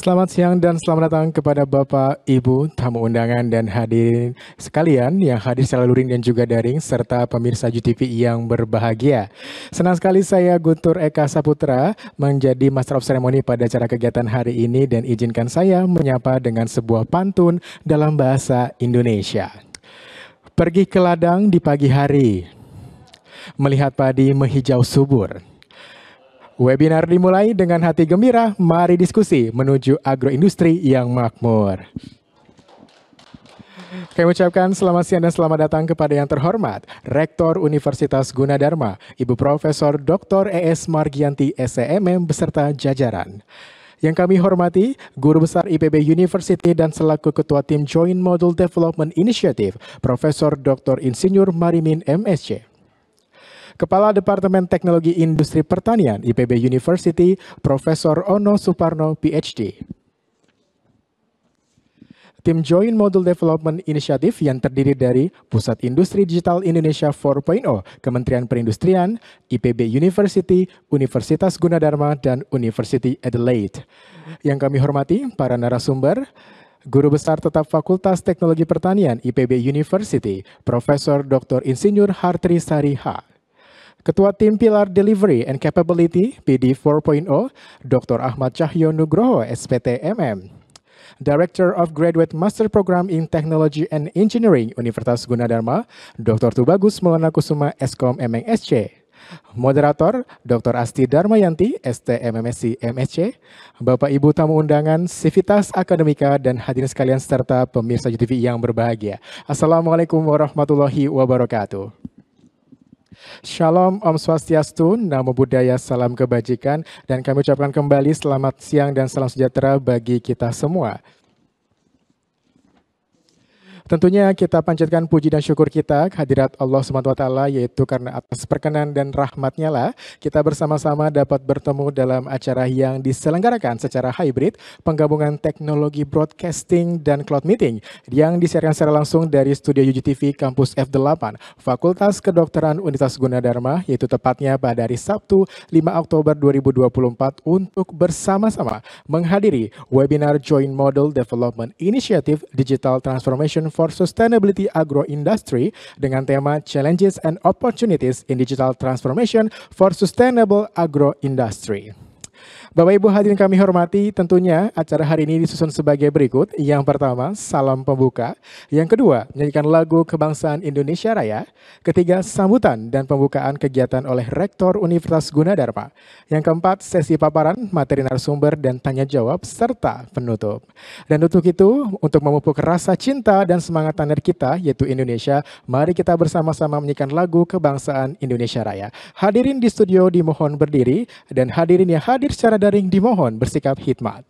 Selamat siang dan selamat datang kepada Bapak, Ibu, tamu undangan dan hadirin sekalian yang hadir secara luring dan juga daring, serta pemirsa JTV yang berbahagia. Senang sekali saya Guntur Eka Saputra menjadi Master of Ceremony pada acara kegiatan hari ini dan izinkan saya menyapa dengan sebuah pantun dalam bahasa Indonesia. Pergi ke ladang di pagi hari, melihat padi menghijau subur. Webinar dimulai dengan hati gembira, mari diskusi menuju agroindustri yang makmur. Kami ucapkan selamat siang dan selamat datang kepada yang terhormat Rektor Universitas Gunadarma, Ibu Profesor Dr. ES Margianti SEMM beserta jajaran. Yang kami hormati, Guru Besar IPB University dan selaku Ketua Tim Joint Model Development Initiative, Profesor Dr. Insinyur Marimin MSc. Kepala Departemen Teknologi Industri Pertanian IPB University, Profesor Ono Suparno, PhD. Tim Joint Model Development Initiative yang terdiri dari Pusat Industri Digital Indonesia 4.0, Kementerian Perindustrian, IPB University, Universitas Gunadarma, dan University Adelaide. Yang kami hormati para narasumber, Guru Besar Tetap Fakultas Teknologi Pertanian IPB University, Profesor Dr. Insinyur Hartri Sariha. Ketua Tim Pilar Delivery and Capability PD 4.0, Dr. Ahmad Cahyo Nugroho, SPT MM. Director of Graduate Master Program in Technology and Engineering Universitas Gunadarma, Dr. Tubagus Maulana Kusuma, Eskom MNSC. Moderator, Dr. Asti Darmayanti, ST MMSC MSc. Bapak Ibu tamu undangan, Sivitas Akademika, dan hadirin sekalian serta pemirsa JTV yang berbahagia. Assalamualaikum warahmatullahi wabarakatuh. Shalom, Om Swastiastu, Namo Buddhaya, salam kebajikan, dan kami ucapkan kembali selamat siang dan salam sejahtera bagi kita semua. Tentunya kita panjatkan puji dan syukur kita kehadirat Allah SWT, yaitu karena atas perkenan dan rahmatnya lah kita bersama-sama dapat bertemu dalam acara yang diselenggarakan secara hybrid, penggabungan teknologi broadcasting dan cloud meeting yang disiarkan secara langsung dari studio UGTV Kampus F8 Fakultas Kedokteran Universitas Gunadarma, yaitu tepatnya pada hari Sabtu 5 Oktober 2024 untuk bersama-sama menghadiri webinar Joint Model Development Initiative Digital Transformation for Sustainability Agro Industry dengan tema Challenges and Opportunities in Digital Transformation for Sustainable Agro Industry. Bapak Ibu hadirin kami hormati, tentunya acara hari ini disusun sebagai berikut. Yang pertama, salam pembuka. Yang kedua, menyanyikan lagu Kebangsaan Indonesia Raya. Ketiga, sambutan dan pembukaan kegiatan oleh Rektor Universitas Gunadarma. Yang keempat, sesi paparan, materi narasumber dan tanya jawab, serta penutup. Dan untuk itu, untuk memupuk rasa cinta dan semangat tanah kita, yaitu Indonesia, mari kita bersama-sama menyanyikan lagu Kebangsaan Indonesia Raya. Hadirin di studio dimohon berdiri, dan hadirin yang hadir secara daring dimohon bersikap khidmat.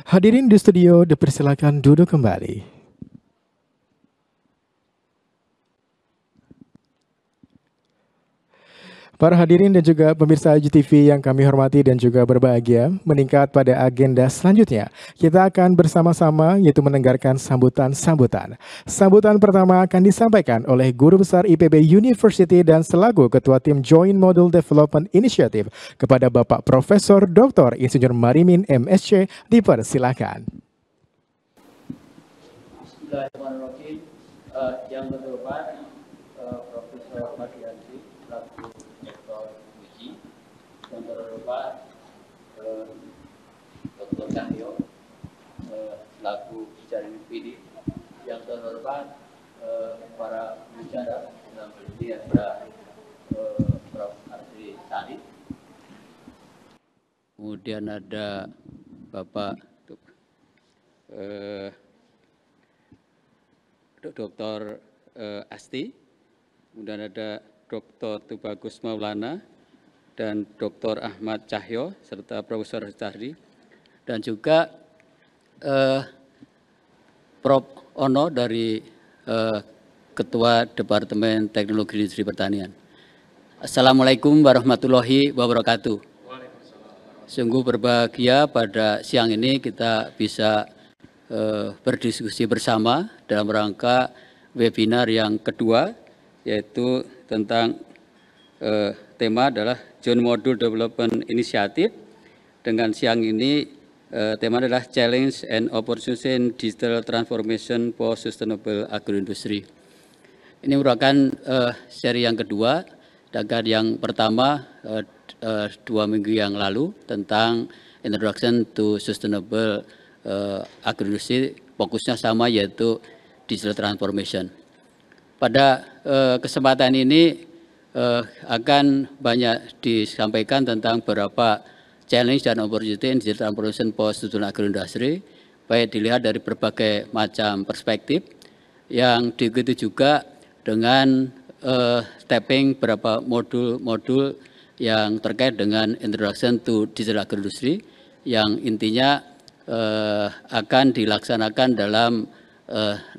Hadirin di studio dipersilakan duduk kembali. Para hadirin dan juga pemirsa IGTV yang kami hormati dan juga berbahagia, meningkat pada agenda selanjutnya. Kita akan bersama-sama yaitu mendengarkan sambutan-sambutan. Sambutan pertama akan disampaikan oleh Guru Besar IPB University dan selaku Ketua Tim Joint Model Development Initiative kepada Bapak Profesor Dr. Insinyur Marimin MSc, dipersilakan. Bismillahirrahmanirrahim. Yang terhormat Profesor Mardiansyah selaku Rektor UII, yang terhormat Dr. Cahyo selaku bicara PD, yang terhormat para pembicara dalam hal ini ada Prof. Ardi Salih, kemudian ada Bapak Dr. Asti, kemudian ada Dr. Tubagus Maulana dan Dr. Ahmad Cahyo serta Profesor Cahdi, dan juga Prof. Ono dari Ketua Departemen Teknologi Industri Pertanian. Assalamualaikum warahmatullahi wabarakatuh. Sungguh berbahagia pada siang ini kita bisa berdiskusi bersama dalam rangka webinar yang kedua, yaitu tentang tema adalah Joint Module Development Initiative. Dengan siang ini tema adalah Challenge and Opportunity in Digital Transformation for Sustainable Agroindustry. Ini merupakan seri yang kedua, dan yang pertama 2 minggu yang lalu tentang Introduction to Sustainable Agroindustry, fokusnya sama yaitu digital transformation. Pada kesempatan ini akan banyak disampaikan tentang beberapa challenge dan opportunity in digital transformation for sustainable agroindustry, baik dilihat dari berbagai macam perspektif, yang diikuti juga dengan tapping beberapa modul-modul yang terkait dengan Introduction to Digital Agroindustry, yang intinya akan dilaksanakan dalam 6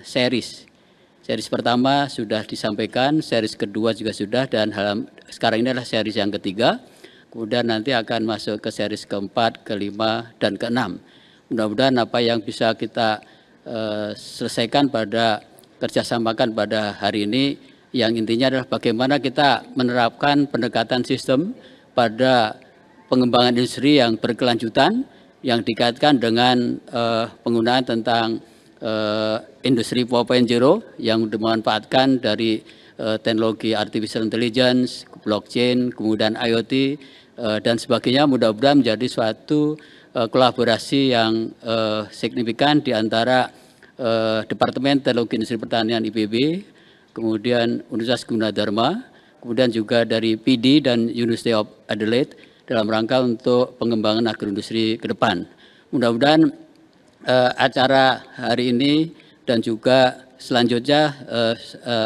series. Series pertama sudah disampaikan, series kedua juga sudah, dan sekarang ini adalah series yang ketiga. Kemudian nanti akan masuk ke series keempat, kelima, dan keenam. Mudah-mudahan apa yang bisa kita selesaikan kerjasamakan pada hari ini, yang intinya adalah bagaimana kita menerapkan pendekatan sistem pada pengembangan industri yang berkelanjutan, yang dikaitkan dengan penggunaan tentang Industri 4.0 yang dimanfaatkan dari teknologi artificial intelligence, blockchain, kemudian IoT, dan sebagainya. Mudah-mudahan menjadi suatu kolaborasi yang signifikan di antara Departemen Teknologi Industri Pertanian IPB, kemudian Universitas Gunadarma, kemudian juga dari PD dan University of Adelaide, dalam rangka untuk pengembangan agroindustri ke depan. Mudah-mudahan acara hari ini dan juga selanjutnya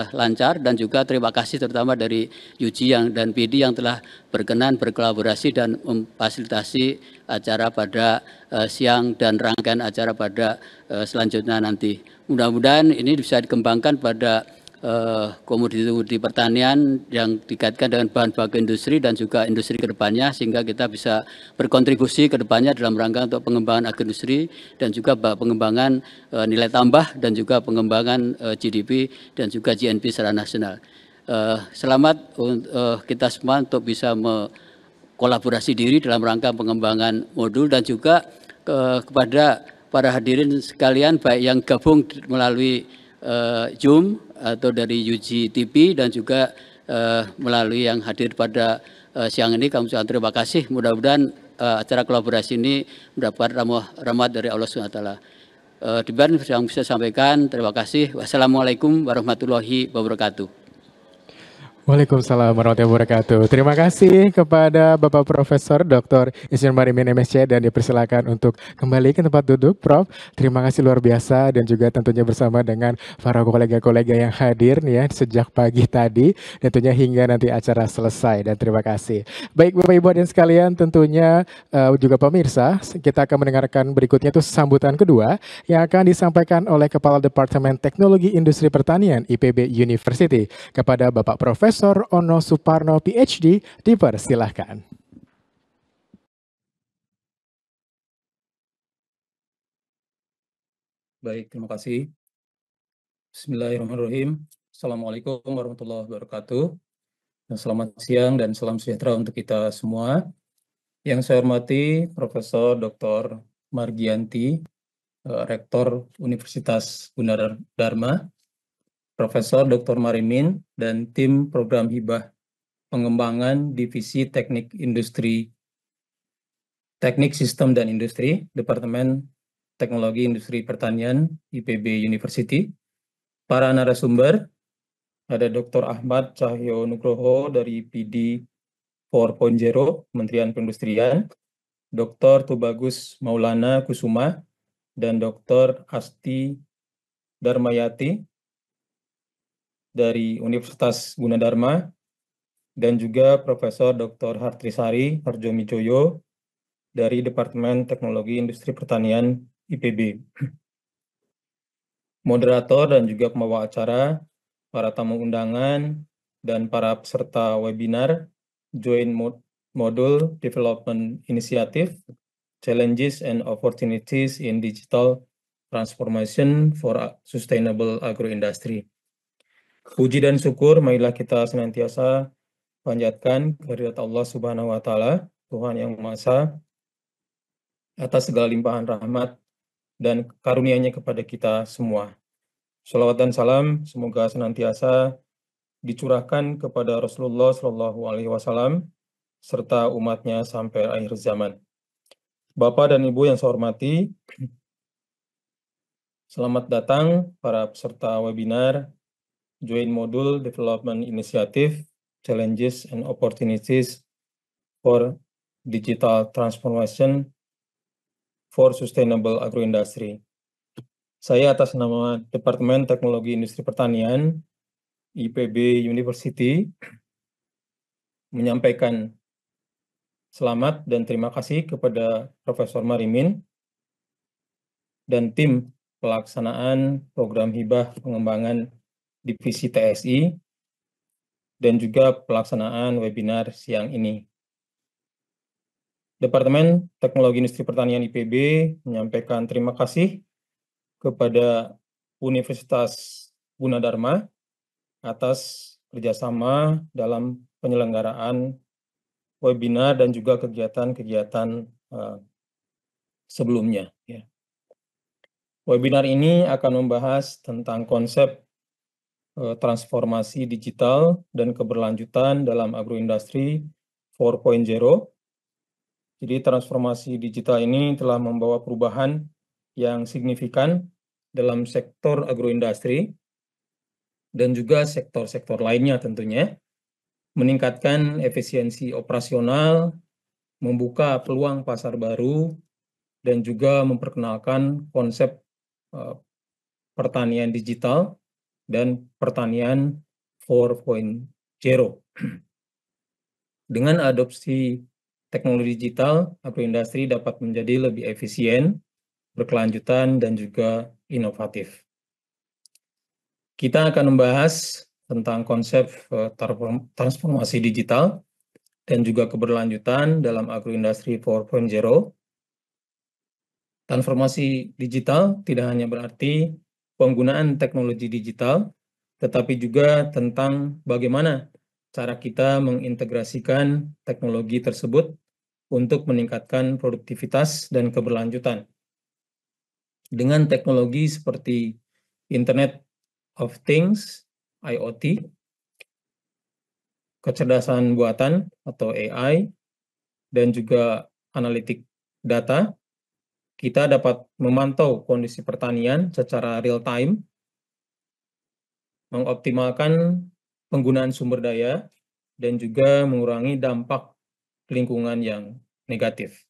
lancar, dan juga terima kasih terutama dari UG dan PD yang telah berkenan berkolaborasi dan memfasilitasi acara pada siang dan rangkaian acara pada selanjutnya nanti. Mudah-mudahan ini bisa dikembangkan pada komoditi pertanian yang dikaitkan dengan bahan baku industri dan juga industri kedepannya, sehingga kita bisa berkontribusi ke depannya dalam rangka untuk pengembangan agroindustri dan juga pengembangan nilai tambah dan juga pengembangan GDP dan juga GNP secara nasional. Selamat kita semua untuk bisa kolaborasi diri dalam rangka pengembangan modul, dan juga kepada para hadirin sekalian, baik yang gabung melalui Zoom atau dari UG-TV dan juga melalui yang hadir pada siang ini, kami ucapkan terima kasih. Mudah-mudahan acara kolaborasi ini mendapat rahmat dari Allah SWT. Demikian yang bisa sampaikan, terima kasih. Wassalamualaikum warahmatullahi wabarakatuh. Waalaikumsalam warahmatullahi wabarakatuh. Terima kasih kepada Bapak Profesor Dr. Insinyur Marimin MSc dan dipersilakan untuk kembali ke tempat duduk, Prof. Terima kasih luar biasa dan juga tentunya bersama dengan para kolega-kolega yang hadir nih ya sejak pagi tadi, tentunya hingga nanti acara selesai dan terima kasih. Baik Bapak Ibu dan sekalian, tentunya juga pemirsa, kita akan mendengarkan berikutnya itu sambutan kedua yang akan disampaikan oleh Kepala Departemen Teknologi Industri Pertanian IPB University kepada Bapak Profesor Ono Suparno PhD, dipersilahkan. Baik, terima kasih. Bismillahirrahmanirrahim. Assalamualaikum warahmatullahi wabarakatuh. Dan selamat siang dan salam sejahtera untuk kita semua. Yang saya hormati Profesor Dr. Margianti, Rektor Universitas Gunadarma, Profesor Dr. Marimin, dan tim program hibah pengembangan Divisi Teknik Sistem dan Industri, Departemen Teknologi Industri Pertanian, IPB University. Para narasumber, ada Dr. Ahmad Cahyo Nugroho dari PD 4.0, Kementerian Perindustrian, Dr. Tubagus Maulana Kusuma, dan Dr. Asti Darmayati dari Universitas Gunadarma, dan juga Profesor Dr. Hartrisari Harjomijoyo dari Departemen Teknologi Industri Pertanian IPB. Moderator dan juga pembawa acara, para tamu undangan, dan para peserta webinar Joint Module Development Initiative, Challenges and Opportunities in Digital Transformation for Sustainable Agroindustry. Puji dan syukur marilah kita senantiasa panjatkan kehadirat Allah Subhanahu wa Ta'ala, Tuhan yang Maha Esa, atas segala limpahan rahmat dan karunia-Nya kepada kita semua. Shalawat dan salam semoga senantiasa dicurahkan kepada Rasulullah Shallallahu Alaihi Wasallam serta umatnya sampai akhir zaman. Bapak dan Ibu yang saya hormati, selamat datang para peserta webinar Joint Module Development Initiative, Challenges and Opportunities for Digital Transformation for Sustainable Agroindustry. Saya atas nama Departemen Teknologi Industri Pertanian, IPB University, menyampaikan selamat dan terima kasih kepada Profesor Marimin dan tim pelaksanaan program hibah pengembangan Divisi TSI dan juga pelaksanaan webinar siang ini. Departemen Teknologi Industri Pertanian IPB menyampaikan terima kasih kepada Universitas Gunadarma atas kerjasama dalam penyelenggaraan webinar dan juga kegiatan-kegiatan sebelumnya. Ya. Webinar ini akan membahas tentang konsep transformasi digital dan keberlanjutan dalam agroindustri 4.0. Jadi transformasi digital ini telah membawa perubahan yang signifikan dalam sektor agroindustri dan juga sektor-sektor lainnya tentunya, meningkatkan efisiensi operasional, membuka peluang pasar baru, dan juga memperkenalkan konsep pertanian digital dan pertanian 4.0. Dengan adopsi teknologi digital, agroindustri dapat menjadi lebih efisien, berkelanjutan, dan juga inovatif. Kita akan membahas tentang konsep transformasi digital dan juga keberlanjutan dalam agroindustri 4.0. Transformasi digital tidak hanya berarti penggunaan teknologi digital, tetapi juga tentang bagaimana cara kita mengintegrasikan teknologi tersebut untuk meningkatkan produktivitas dan keberlanjutan. Dengan teknologi seperti Internet of Things, IoT, kecerdasan buatan atau AI, dan juga analitik data, kita dapat memantau kondisi pertanian secara real time, mengoptimalkan penggunaan sumber daya, dan juga mengurangi dampak lingkungan yang negatif.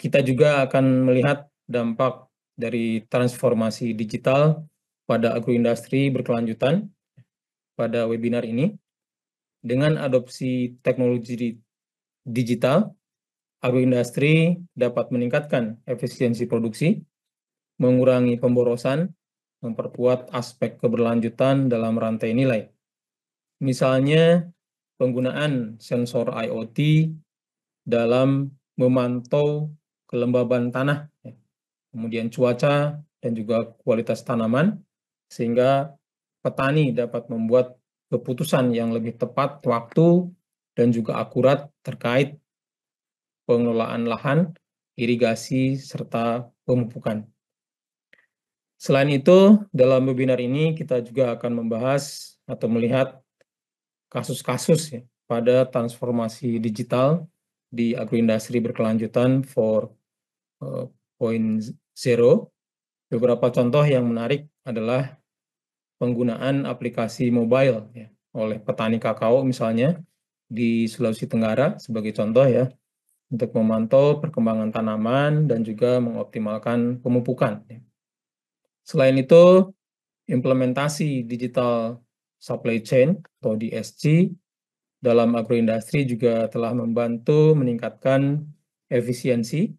Kita juga akan melihat dampak dari transformasi digital pada agroindustri berkelanjutan pada webinar ini. Dengan adopsi teknologi digital, agroindustri dapat meningkatkan efisiensi produksi, mengurangi pemborosan, memperkuat aspek keberlanjutan dalam rantai nilai. Misalnya, penggunaan sensor IoT dalam memantau kelembaban tanah, kemudian cuaca, dan juga kualitas tanaman, sehingga petani dapat membuat keputusan yang lebih tepat waktu dan juga akurat terkait pengelolaan lahan, irigasi, serta pemupukan. Selain itu, dalam webinar ini kita juga akan membahas atau melihat kasus-kasus ya, pada transformasi digital di agroindustri berkelanjutan 4.0. Beberapa contoh yang menarik adalah penggunaan aplikasi mobile ya, oleh petani kakao misalnya di Sulawesi Tenggara sebagai contoh ya, untuk memantau perkembangan tanaman dan juga mengoptimalkan pemupukan. Selain itu, implementasi digital supply chain atau DSC dalam agroindustri juga telah membantu meningkatkan efisiensi,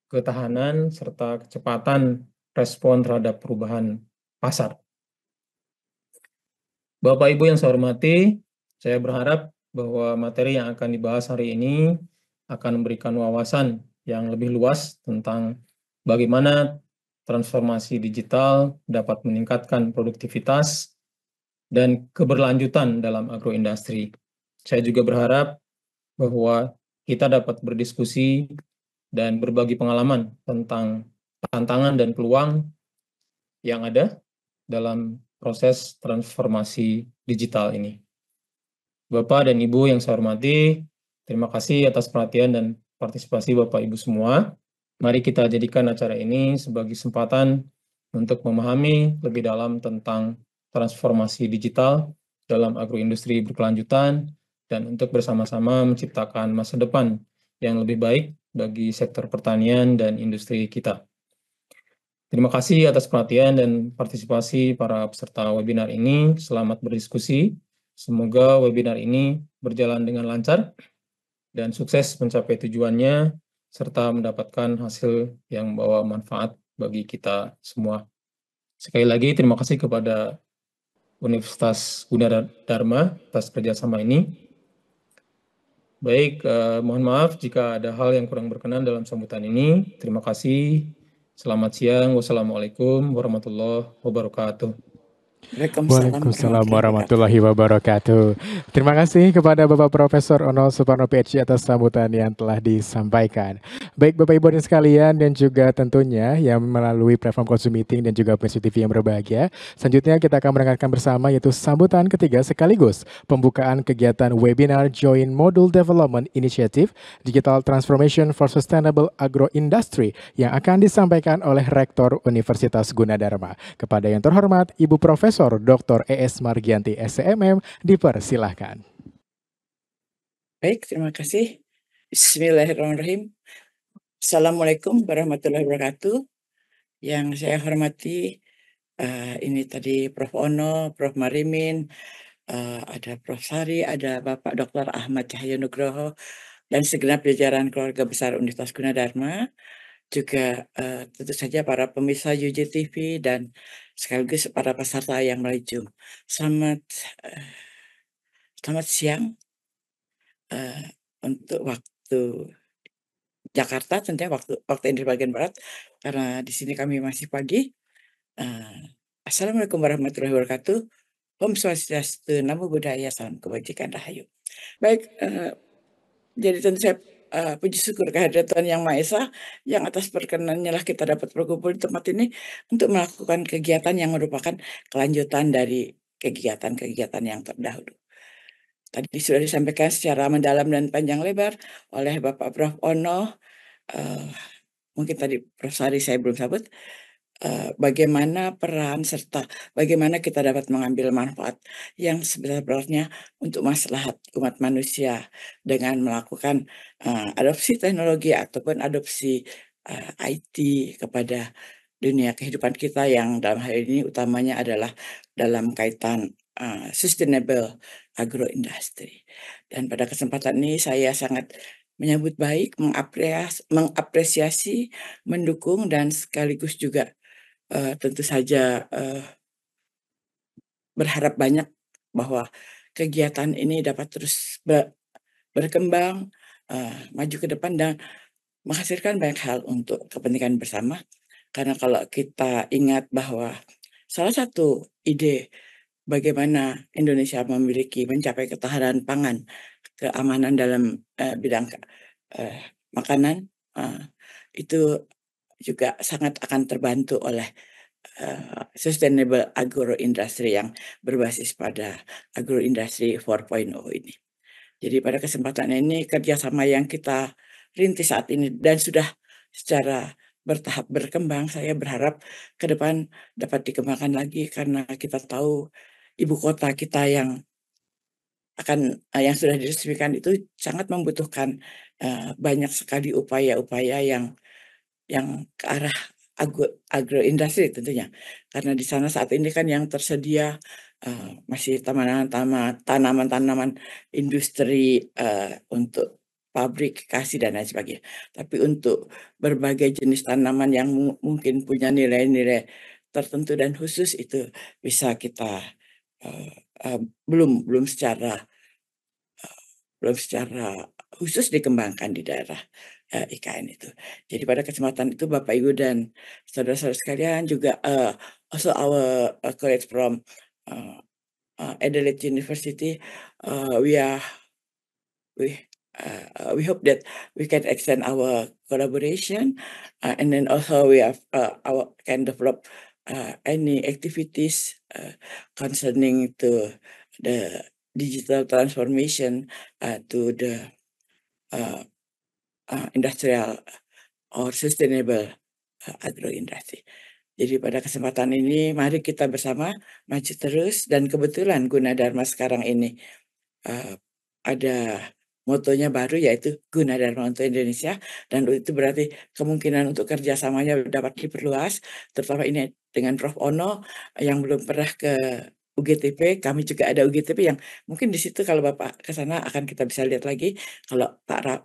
ketahanan, serta kecepatan respon terhadap perubahan pasar. Bapak Ibu yang saya hormati, saya berharap bahwa materi yang akan dibahas hari ini akan memberikan wawasan yang lebih luas tentang bagaimana transformasi digital dapat meningkatkan produktivitas dan keberlanjutan dalam agroindustri. Saya juga berharap bahwa kita dapat berdiskusi dan berbagi pengalaman tentang tantangan dan peluang yang ada dalam proses transformasi digital ini. Bapak dan Ibu yang saya hormati, terima kasih atas perhatian dan partisipasi Bapak Ibu semua. Mari kita jadikan acara ini sebagai kesempatan untuk memahami lebih dalam tentang transformasi digital dalam agroindustri berkelanjutan dan untuk bersama-sama menciptakan masa depan yang lebih baik bagi sektor pertanian dan industri kita. Terima kasih atas perhatian dan partisipasi para peserta webinar ini. Selamat berdiskusi. Semoga webinar ini berjalan dengan lancar dan sukses mencapai tujuannya, serta mendapatkan hasil yang membawa manfaat bagi kita semua. Sekali lagi, terima kasih kepada Universitas Gunadarma atas kerjasama ini. Baik, mohon maaf jika ada hal yang kurang berkenan dalam sambutan ini. Terima kasih. Selamat siang. Wassalamualaikum warahmatullahi wabarakatuh. Waalaikumsalam warahmatullahi wabarakatuh. Terima kasih kepada Bapak Profesor Ono Suparno PhD atas sambutan yang telah disampaikan. Baik Bapak Ibu dan sekalian dan juga tentunya yang melalui platform Konsum Meeting dan juga Prinsip TV yang berbahagia. Selanjutnya kita akan mendengarkan bersama yaitu sambutan ketiga sekaligus pembukaan kegiatan webinar Joint Module Development Initiative Digital Transformation for Sustainable Agro Industry yang akan disampaikan oleh Rektor Universitas Gunadarma. Kepada yang terhormat Ibu Profesor Dr. ES Margianti SCMM, dipersilahkan. Baik, terima kasih. Bismillahirrahmanirrahim. Assalamualaikum warahmatullahi wabarakatuh. Yang saya hormati, ini tadi Prof. Ono, Prof. Marimin, ada Prof. Sari, ada Bapak Dr. Ahmad Cahyo Nugroho, dan segenap jajaran keluarga besar Universitas Gunadarma, juga tentu saja para pemirsa UJTV dan sekaligus para peserta yang melalui Zoom. Selamat siang untuk waktu Jakarta, tentunya waktu Indonesia bagian Barat, karena di sini kami masih pagi. Assalamualaikum warahmatullahi wabarakatuh. Om Swastiastu, Namo Buddhaya, Salam Kebajikan, Rahayu. Baik, jadi tentu saya puji syukur kehadirat Tuhan Yang Maha Esa, yang atas perkenannya lah kita dapat berkumpul di tempat ini untuk melakukan kegiatan yang merupakan kelanjutan dari kegiatan-kegiatan yang terdahulu. Tadi sudah disampaikan secara mendalam dan panjang lebar oleh Bapak Prof. Ono. Mungkin tadi Prof. Sari saya belum sebut. bagaimana peran serta bagaimana kita dapat mengambil manfaat yang sebesar-besarnya untuk maslahat umat manusia dengan melakukan adopsi teknologi ataupun adopsi IT kepada dunia kehidupan kita yang dalam hal ini utamanya adalah dalam kaitan sustainable agroindustry. Dan pada kesempatan ini saya sangat menyambut baik, mengapresiasi, mendukung dan sekaligus juga tentu saja berharap banyak bahwa kegiatan ini dapat terus berkembang, maju ke depan dan menghasilkan banyak hal untuk kepentingan bersama. Karena kalau kita ingat bahwa salah satu ide bagaimana Indonesia mencapai ketahanan pangan, keamanan dalam bidang makanan, itu juga sangat akan terbantu oleh sustainable agroindustry yang berbasis pada agroindustry 4.0 ini. Jadi pada kesempatan ini kerjasama yang kita rintis saat ini dan sudah secara bertahap berkembang, saya berharap ke depan dapat dikembangkan lagi karena kita tahu ibu kota kita yang yang sudah diresmikan itu sangat membutuhkan banyak sekali upaya-upaya yang ke arah agroindustri tentunya. Karena di sana saat ini kan yang tersedia masih tanaman-tanaman industri untuk pabrikasi dan lain sebagainya. Tapi untuk berbagai jenis tanaman yang mungkin punya nilai-nilai tertentu dan khusus itu bisa kita belum secara khusus dikembangkan di daerah IKN itu. Jadi pada kesempatan itu Bapak Ibu dan saudara-saudara sekalian juga also our colleagues from Adelaide University, we hope that we can extend our collaboration, and then also we have can develop any activities concerning to the digital transformation to the industrial or sustainable agroindustry. Jadi pada kesempatan ini mari kita bersama maju terus dan kebetulan Gunadarma sekarang ini ada motonya baru yaitu Gunadarma untuk Indonesia dan itu berarti kemungkinan untuk kerjasamanya dapat diperluas terutama ini dengan Prof. Ono yang belum pernah ke UGTP, kami juga ada UGTP yang mungkin di situ kalau Bapak ke sana akan kita bisa lihat lagi kalau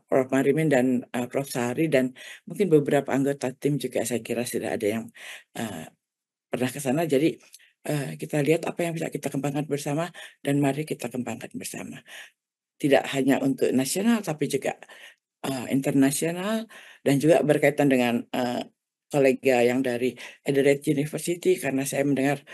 Prof. Marimin dan Prof. Sari dan mungkin beberapa anggota tim juga saya kira sudah ada yang pernah ke sana. Jadi kita lihat apa yang bisa kita kembangkan bersama dan mari kita kembangkan bersama. Tidak hanya untuk nasional tapi juga internasional dan juga berkaitan dengan kolega yang dari Adelaide University karena saya mendengar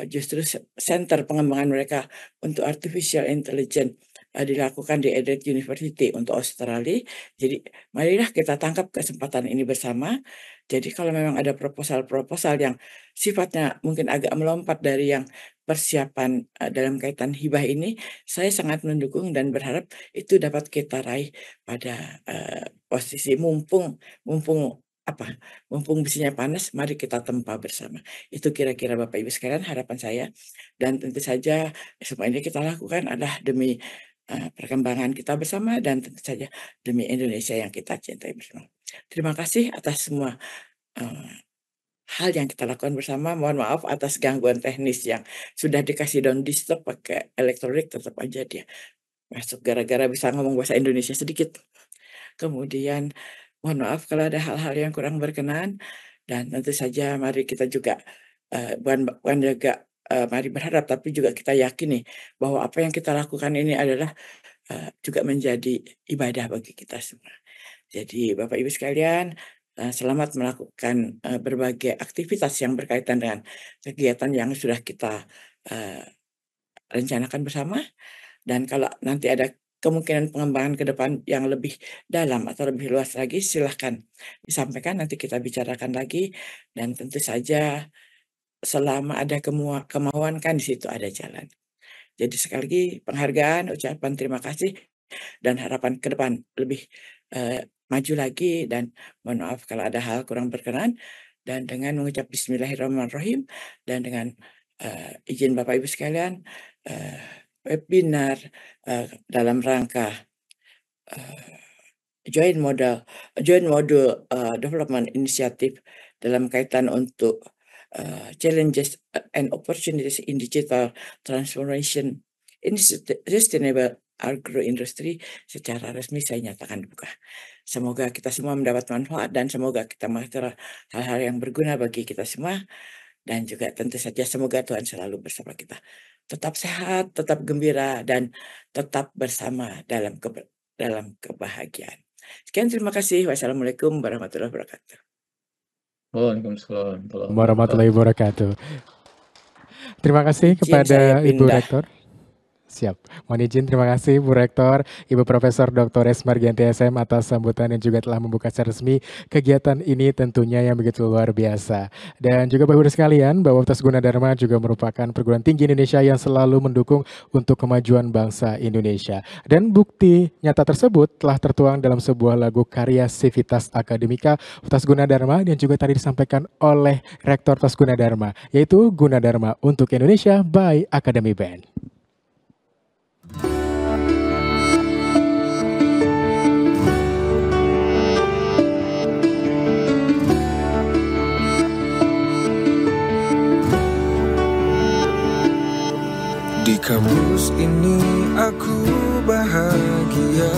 justru center pengembangan mereka untuk artificial intelligence dilakukan di Adelaide University untuk Australia. Jadi marilah kita tangkap kesempatan ini bersama. Jadi kalau memang ada proposal-proposal yang sifatnya mungkin agak melompat dari yang persiapan dalam kaitan hibah ini, saya sangat mendukung dan berharap itu dapat kita raih pada posisi mumpung besinya panas, mari kita tempa bersama. Itu kira-kira Bapak Ibu sekalian harapan saya. Dan tentu saja semua ini kita lakukan adalah demi perkembangan kita bersama dan tentu saja demi Indonesia yang kita cintai bersama. Terima kasih atas semua hal yang kita lakukan bersama. Mohon maaf atas gangguan teknis yang sudah dikasih down disturb pakai elektronik, tetap aja dia masuk gara-gara bisa ngomong bahasa Indonesia sedikit. Kemudian mohon maaf kalau ada hal-hal yang kurang berkenan dan tentu saja mari kita juga bukan juga mari berharap tapi juga kita yakini bahwa apa yang kita lakukan ini adalah juga menjadi ibadah bagi kita semua. Jadi Bapak Ibu sekalian, selamat melakukan berbagai aktivitas yang berkaitan dengan kegiatan yang sudah kita rencanakan bersama. Dan kalau nanti ada kemungkinan pengembangan ke depan yang lebih dalam atau lebih luas lagi, silahkan disampaikan, nanti kita bicarakan lagi. Dan tentu saja selama ada kemauan kan di situ ada jalan. Jadi sekali lagi penghargaan, ucapan terima kasih, dan harapan ke depan lebih maju lagi dan mohon maaf kalau ada hal kurang berkenan. Dan dengan mengucap Bismillahirrahmanirrahim dan dengan izin Bapak Ibu sekalian, webinar dalam rangka Joint Model Development Initiative dalam kaitan untuk challenges and opportunities in digital transformation in sustainable agroindustry secara resmi saya nyatakan dibuka. Semoga kita semua mendapat manfaat dan semoga kita menghasilkan hal-hal yang berguna bagi kita semua, dan juga tentu saja semoga Tuhan selalu bersama kita. Tetap sehat, tetap gembira, dan tetap bersama dalam kebahagiaan. Sekian, terima kasih. Wassalamualaikum warahmatullahi wabarakatuh. Waalaikumsalam warahmatullahi wabarakatuh. Terima kasih kepada Ibu Rektor. Siap. Mohon izin, terima kasih Bu Rektor, Ibu Profesor Dr. S. Margianti SM atas sambutan dan juga telah membuka secara resmi kegiatan ini tentunya yang begitu luar biasa. Dan juga Bapak Ibu sekalian, bahwa Universitas Gunadarma juga merupakan perguruan tinggi Indonesia yang selalu mendukung untuk kemajuan bangsa Indonesia. Dan bukti nyata tersebut telah tertuang dalam sebuah lagu karya Civitas Akademika Universitas Gunadarma dan juga tadi disampaikan oleh Rektor Universitas Gunadarma, yaitu Gunadarma untuk Indonesia by Academy Band. Di kampus ini aku bahagia,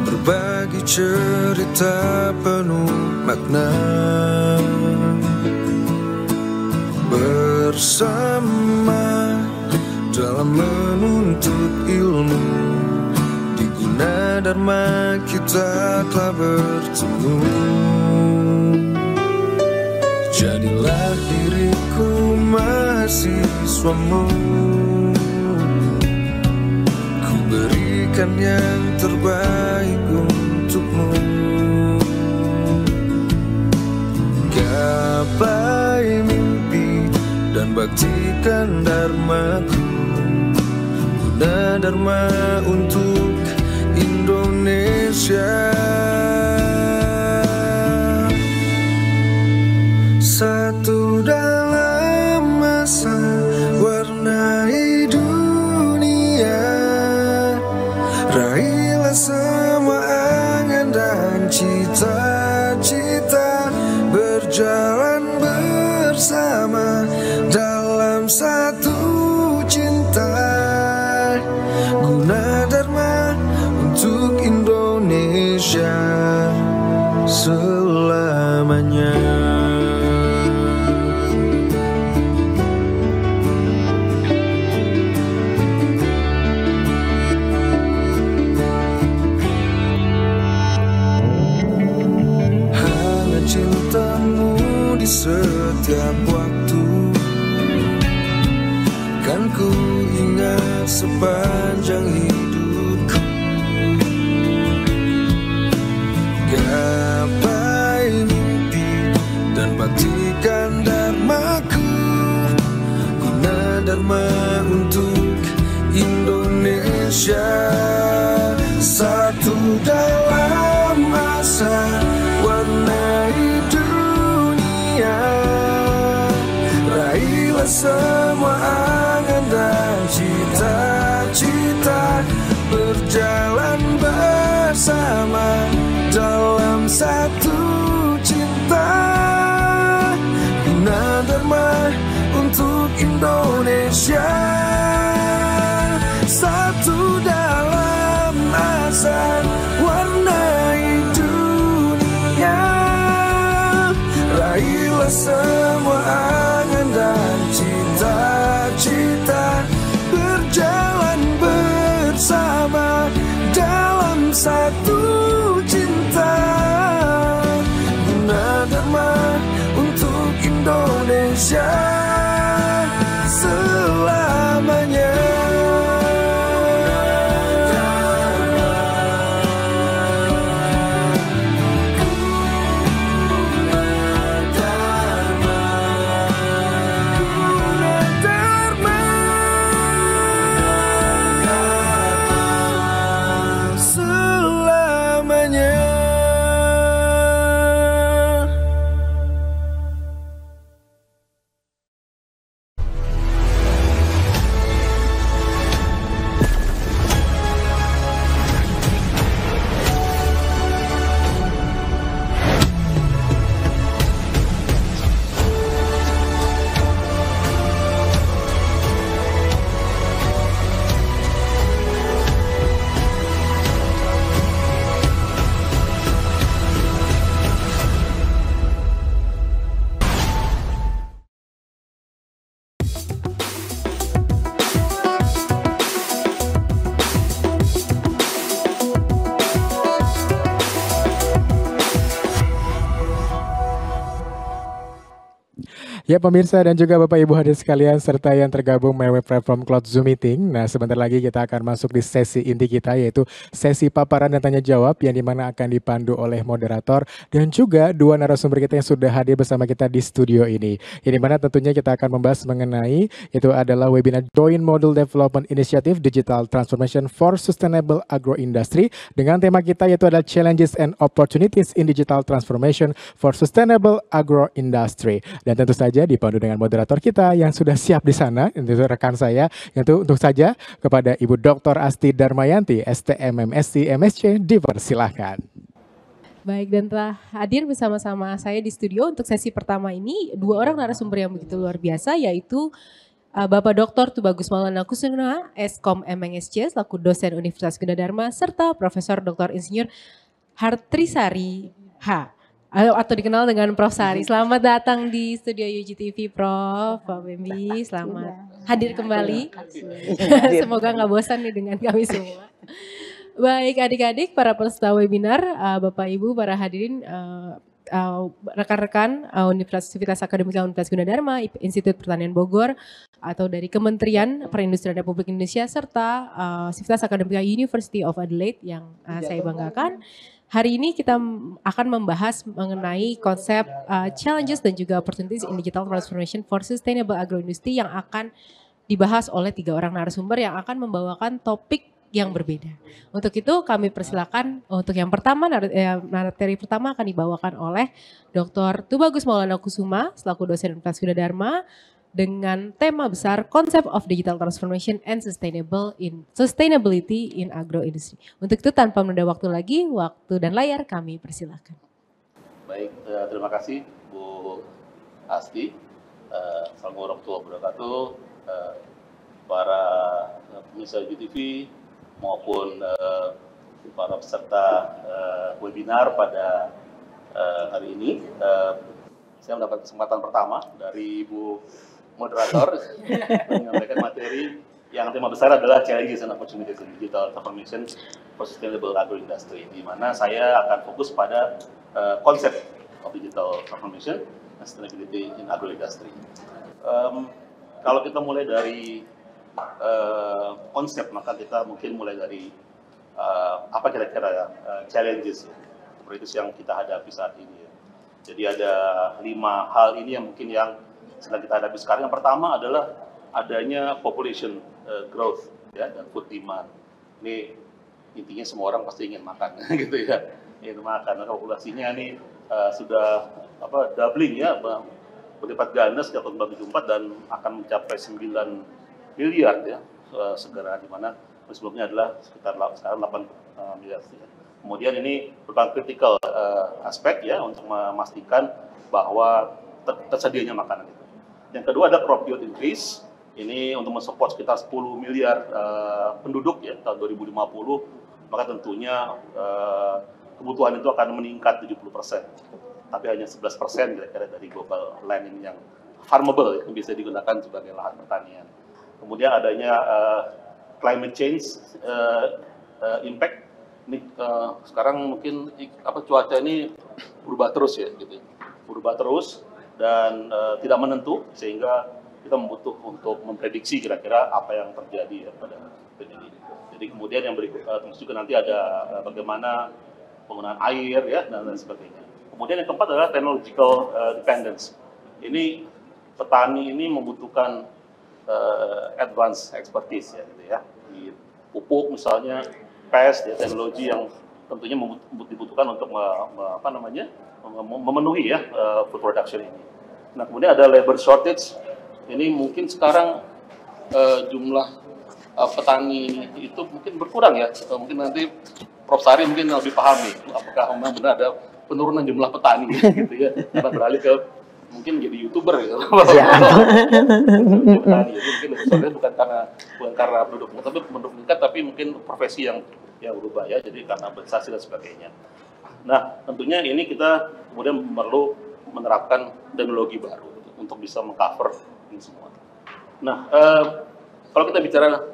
berbagi cerita penuh makna, bersama dalam menuntut ilmu. Di Gunadarma kita telah bertemu. Jadilah diriku mahasiswamu, ku berikan yang terbaik untukmu. Gapai mimpi dan baktikan dharmaku, Gunadarma untuk Indonesia. Satu dalam masa warnai dunia, raihlah semua angan dan cita-cita, berjalan bersama dalam satu cinta. Gunadarma untuk Indonesia selamanya. Setiap waktu kan ku ingat sepanjang hidupku. Gapai mimpi dan baktikan dharmaku, Gunadarma untuk Indonesia. Satu dalam masa warnai raihlah semua angan dan cita-cita, berjalan bersama dalam satu cinta. Gunadarma untuk Indonesia. Satu dalam asa warnai dunia, raihlah semua angan dan cita-cita, berjalan bersama dalam satu cinta. Gunadarma untuk Indonesia selamanya. Ya pemirsa dan juga Bapak Ibu hadir sekalian serta yang tergabung melalui platform Cloud Zoom Meeting. Nah sebentar lagi kita akan masuk di sesi inti kita yaitu sesi paparan dan tanya jawab yang dimana akan dipandu oleh moderator dan juga dua narasumber kita yang sudah hadir bersama kita di studio ini. Yang dimana tentunya kita akan membahas mengenai itu adalah webinar Joint Model Development Initiative Digital Transformation for Sustainable Agro Industry dengan tema kita yaitu adalah Challenges and Opportunities in Digital Transformation for Sustainable Agro Industry. Dan tentu saja dipandu dengan moderator kita yang sudah siap di sana, itu rekan saya, yaitu untuk saja kepada Ibu Dr. Asti Darmayanti, STM MSc MSc, dipersilahkan. Baik, dan telah hadir bersama-sama saya di studio untuk sesi pertama ini, dua orang narasumber yang begitu luar biasa, yaitu Bapak Dr. Tubagus Maulana Kusuma, Eskom MNSC, selaku dosen Universitas Gunadarma, serta Profesor Dr. Insinyur Hartrisari H. Atau dikenal dengan Prof. Sari. Selamat datang di studio UGTV, Prof. Pak Bembi, selamat hadir kembali. Semoga nggak bosan nih dengan kami semua. Baik adik-adik, para peserta webinar, Bapak Ibu, para hadirin, rekan-rekan Universitas Akademika Universitas Gunadarma, Institut Pertanian Bogor, atau dari Kementerian Perindustrian Republik Indonesia, serta Sivitas Akademika University of Adelaide yang saya banggakan. Hari ini kita akan membahas mengenai konsep challenges dan juga opportunities in digital transformation for sustainable agroindustry yang akan dibahas oleh 3 orang narasumber yang akan membawakan topik yang berbeda. Untuk itu kami persilakan untuk yang pertama, materi pertama akan dibawakan oleh Dr. Tubagus Maulana Kusuma selaku dosen Universitas Gunadarma dengan tema besar Concept of Digital Transformation and Sustainability in Agroindustry. Untuk itu tanpa menunda waktu lagi, waktu dan layar kami persilakan. Baik, terima kasih Bu Asti. Assalamualaikum warahmatullahi wabarakatuh. Para pemirsa UGTV maupun para peserta webinar pada hari ini. Saya mendapat kesempatan pertama dari Ibu moderator menyampaikan materi yang tema besar adalah Challenges and Opportunities in Digital Transformation for Sustainable Agroindustry, di mana saya akan fokus pada konsep of digital transformation and sustainability in agroindustry. Kalau kita mulai dari konsep, maka kita mungkin mulai dari apa kira-kira challenges yang kita hadapi saat ini. Jadi ada 5 hal ini yang mungkin yang sedang kita hadapi sekarang. Yang pertama adalah adanya population growth ya, dan food demand. Ini intinya semua orang pasti ingin makan gitu ya. Ingin makan. Maka populasinya ini sudah doubling ya, berlipat ganda sejak tahun 2004 dan akan mencapai 9 miliar ya segera, di mana sebelumnya adalah sekitar sekarang 8 miliar ya. Kemudian ini merupakan critical aspek ya untuk memastikan bahwa tersedianya makanan itu. Yang kedua ada crop yield increase. Ini untuk mensupport sekitar 10 miliar penduduk ya tahun 2050. Maka tentunya kebutuhan itu akan meningkat 70%. Tapi hanya 11% kira-kira dari global land ini yang farmable yang bisa digunakan sebagai lahan pertanian. Kemudian adanya climate change impact. Ini sekarang mungkin cuaca ini berubah terus ya gitu. Berubah terus dan tidak menentu, sehingga kita membutuh untuk memprediksi kira-kira apa yang terjadi ya pada ini. Jadi kemudian yang berikut terus juga nanti ada bagaimana penggunaan air ya dan lain sebagainya. Kemudian yang keempat adalah technological dependence. Ini petani ini membutuhkan advanced expertise ya gitu ya. Di pupuk misalnya, pest ya, teknologi yang tentunya dibutuhkan untuk memenuhi ya food production ini. Nah kemudian ada labor shortage. Ini mungkin sekarang jumlah petani itu mungkin berkurang ya. Mungkin nanti Prof. Sari mungkin lebih pahami apakah memang benar ada penurunan jumlah petani gitu ya. Kita beralih ke mungkin jadi YouTuber gitu. Petani, jadi mungkin soalnya bukan karena penduduk meningkat, tapi mungkin profesi yang berubah ya, jadi karena urbanisasi dan sebagainya. Nah, tentunya ini kita kemudian perlu menerapkan teknologi baru untuk bisa mengcover ini semua. Nah, kalau kita bicara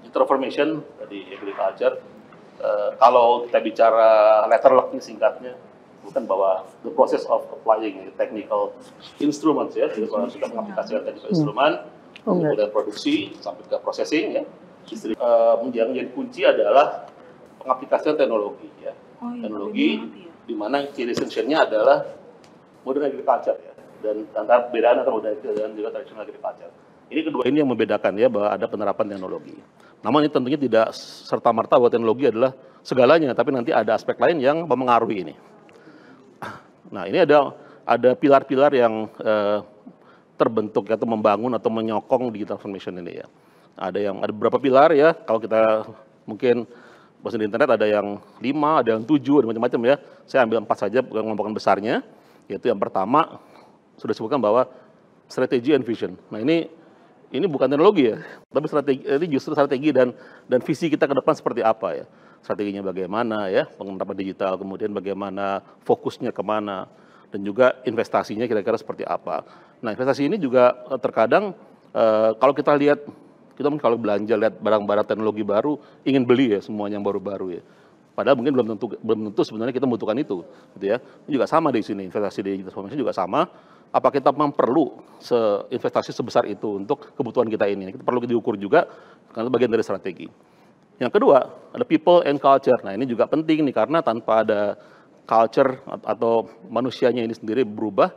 transformation di agriculture, kalau kita bicara letterlock ini singkatnya, bukan bahwa the process of applying technical instruments ya, jadi kalau sudah mengaplikasikan technical instrument, kemudian produksi sampai ke processing ya, yang jadi kunci adalah pengaplikasian teknologi ya, teknologi di mana key decision-nya adalah modern agriculture ya, dan antara perbedaan antara modern dan juga traditional agriculture. Ini kedua ini yang membedakan ya, bahwa ada penerapan teknologi. Namun ini tentunya tidak serta-merta bahwa teknologi adalah segalanya, tapi nanti ada aspek lain yang mempengaruhi ini. Nah, ini ada pilar-pilar yang terbentuk atau membangun atau menyokong digital transformation ini ya. Ada beberapa pilar ya, kalau kita mungkin bahasa di internet ada yang 5, ada yang 7, ada macam-macam ya. Saya ambil 4 saja pengelompokan besarnya, yaitu yang pertama sudah disebutkan bahwa strategi and vision. Nah, ini bukan teknologi ya, tapi ini justru strategi dan visi kita ke depan seperti apa ya. Strateginya bagaimana ya, penerapan digital, kemudian bagaimana fokusnya kemana, dan juga investasinya kira-kira seperti apa. Nah, investasi ini juga terkadang kalau kita lihat, kita mungkin kalau belanja lihat barang-barang teknologi baru, ingin beli ya semuanya yang baru-baru ya. Padahal mungkin belum tentu sebenarnya kita membutuhkan itu, gitu ya. Ini juga sama di sini, investasi di digital transformation juga sama. Apa kita memang perlu investasi sebesar itu untuk kebutuhan kita ini? Kita perlu diukur juga, karena itu bagian dari strategi. Yang kedua, ada people and culture. Nah, ini juga penting nih, karena tanpa ada culture atau manusianya ini sendiri berubah,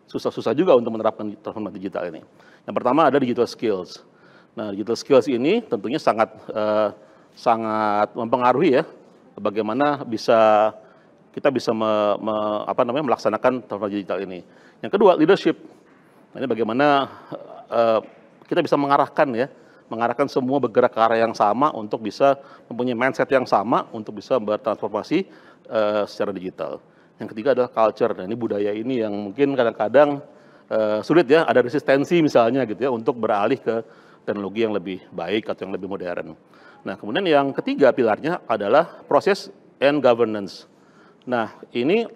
susah-susah juga untuk menerapkan transformasi digital ini. Yang pertama ada digital skills. Nah, digital skills ini tentunya sangat mempengaruhi ya, bagaimana kita bisa melaksanakan transformasi digital ini. Yang kedua, leadership. Nah, ini bagaimana kita bisa mengarahkan semua bergerak ke arah yang sama untuk bisa mempunyai mindset yang sama untuk bisa bertransformasi secara digital. Yang ketiga adalah culture. Nah, ini budaya ini yang mungkin kadang-kadang sulit ya, ada resistensi misalnya gitu ya untuk beralih ke teknologi yang lebih baik atau yang lebih modern. Nah, kemudian yang ketiga pilarnya adalah proses and governance. Nah, ini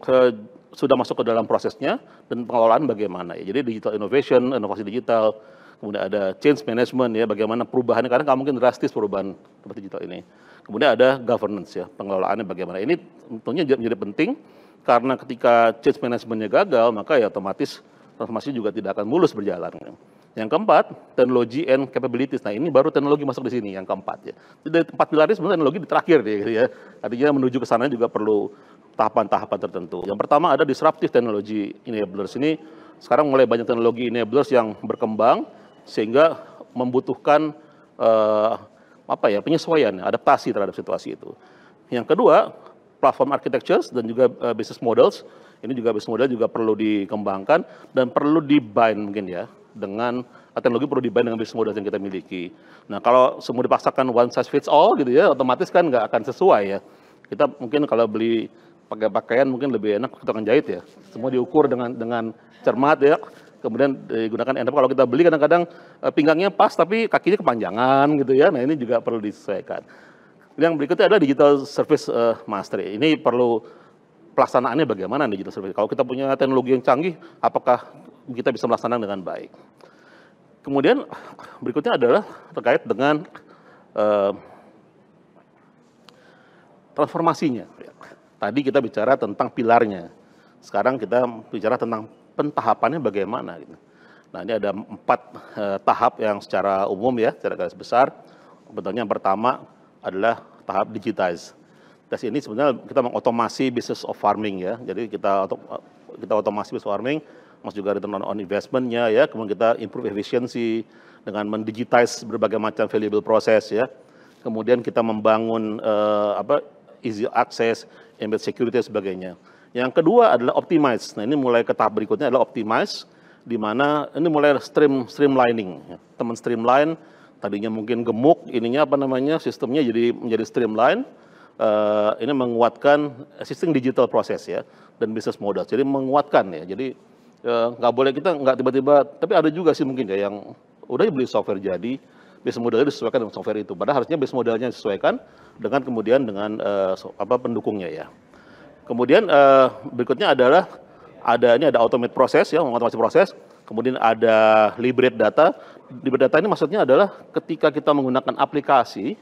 sudah masuk ke dalam prosesnya dan pengelolaan bagaimana ya. Jadi digital innovation, inovasi digital, kemudian ada change management ya, bagaimana perubahannya, karena nggak mungkin drastis perubahan digital ini. Kemudian ada governance ya, pengelolaannya bagaimana. Ini tentunya menjadi penting karena ketika change managementnya gagal, maka ya otomatis transformasi juga tidak akan mulus berjalan. Yang keempat, teknologi and capabilities. Nah, ini baru teknologi masuk di sini yang keempat ya. Dari 4 pilar ini sebenarnya teknologi di terakhir gitu ya. Artinya menuju ke sana juga perlu tahapan-tahapan tertentu. Yang pertama ada disruptive technology enablers. Ini sekarang mulai banyak teknologi enablers yang berkembang sehingga membutuhkan penyesuaian, adaptasi terhadap situasi itu. Yang kedua, platform architectures dan juga business models. Ini juga business model juga perlu dikembangkan dan perlu di-bind mungkin ya dengan teknologi, perlu di-bind dengan business model yang kita miliki. Nah, kalau semua dipaksakan one size fits all gitu ya, otomatis kan nggak akan sesuai ya. Kita mungkin kalau beli pakai pakaian mungkin lebih enak tukang jahit ya. Semua diukur dengan cermat ya. Kemudian digunakan enak. Kalau kita beli kadang-kadang pinggangnya pas tapi kakinya kepanjangan gitu ya. Nah, ini juga perlu disesuaikan. Yang berikutnya adalah digital service mastery. Ini perlu pelaksanaannya bagaimana digital service. Kalau kita punya teknologi yang canggih, apakah kita bisa melaksanakan dengan baik. Kemudian berikutnya adalah terkait dengan transformasinya. Tadi kita bicara tentang pilarnya. Sekarang kita bicara tentang pentahapannya bagaimana. Gitu. Nah, ini ada 4 tahap yang secara umum ya, secara garis besar. Sebetulnya yang pertama adalah tahap digitize. Tes ini sebenarnya kita mengotomasi business of farming ya. Jadi kita otomasi business farming, masuk juga return on investment-nya ya. Kemudian kita improve efficiency dengan mendigitize berbagai macam valuable process ya. Kemudian kita membangun easy access, embedded security dan sebagainya. Yang kedua adalah optimize. Nah, ini mulai ke tahap berikutnya adalah optimize, di mana ini mulai streamlining. Teman streamline, tadinya mungkin gemuk, sistemnya menjadi streamline. Ini menguatkan existing digital process ya, dan business model. Jadi menguatkan ya. Jadi nggak boleh kita nggak tiba-tiba, tapi ada juga sih mungkin ya yang udah beli software jadi, business modelnya disesuaikan dengan software itu. Padahal harusnya business modelnya disesuaikan dengan pendukungnya ya. Kemudian berikutnya adalah ada automate proses ya, mengotomasi proses. Kemudian ada liberate data. Liberate data ini maksudnya adalah ketika kita menggunakan aplikasi,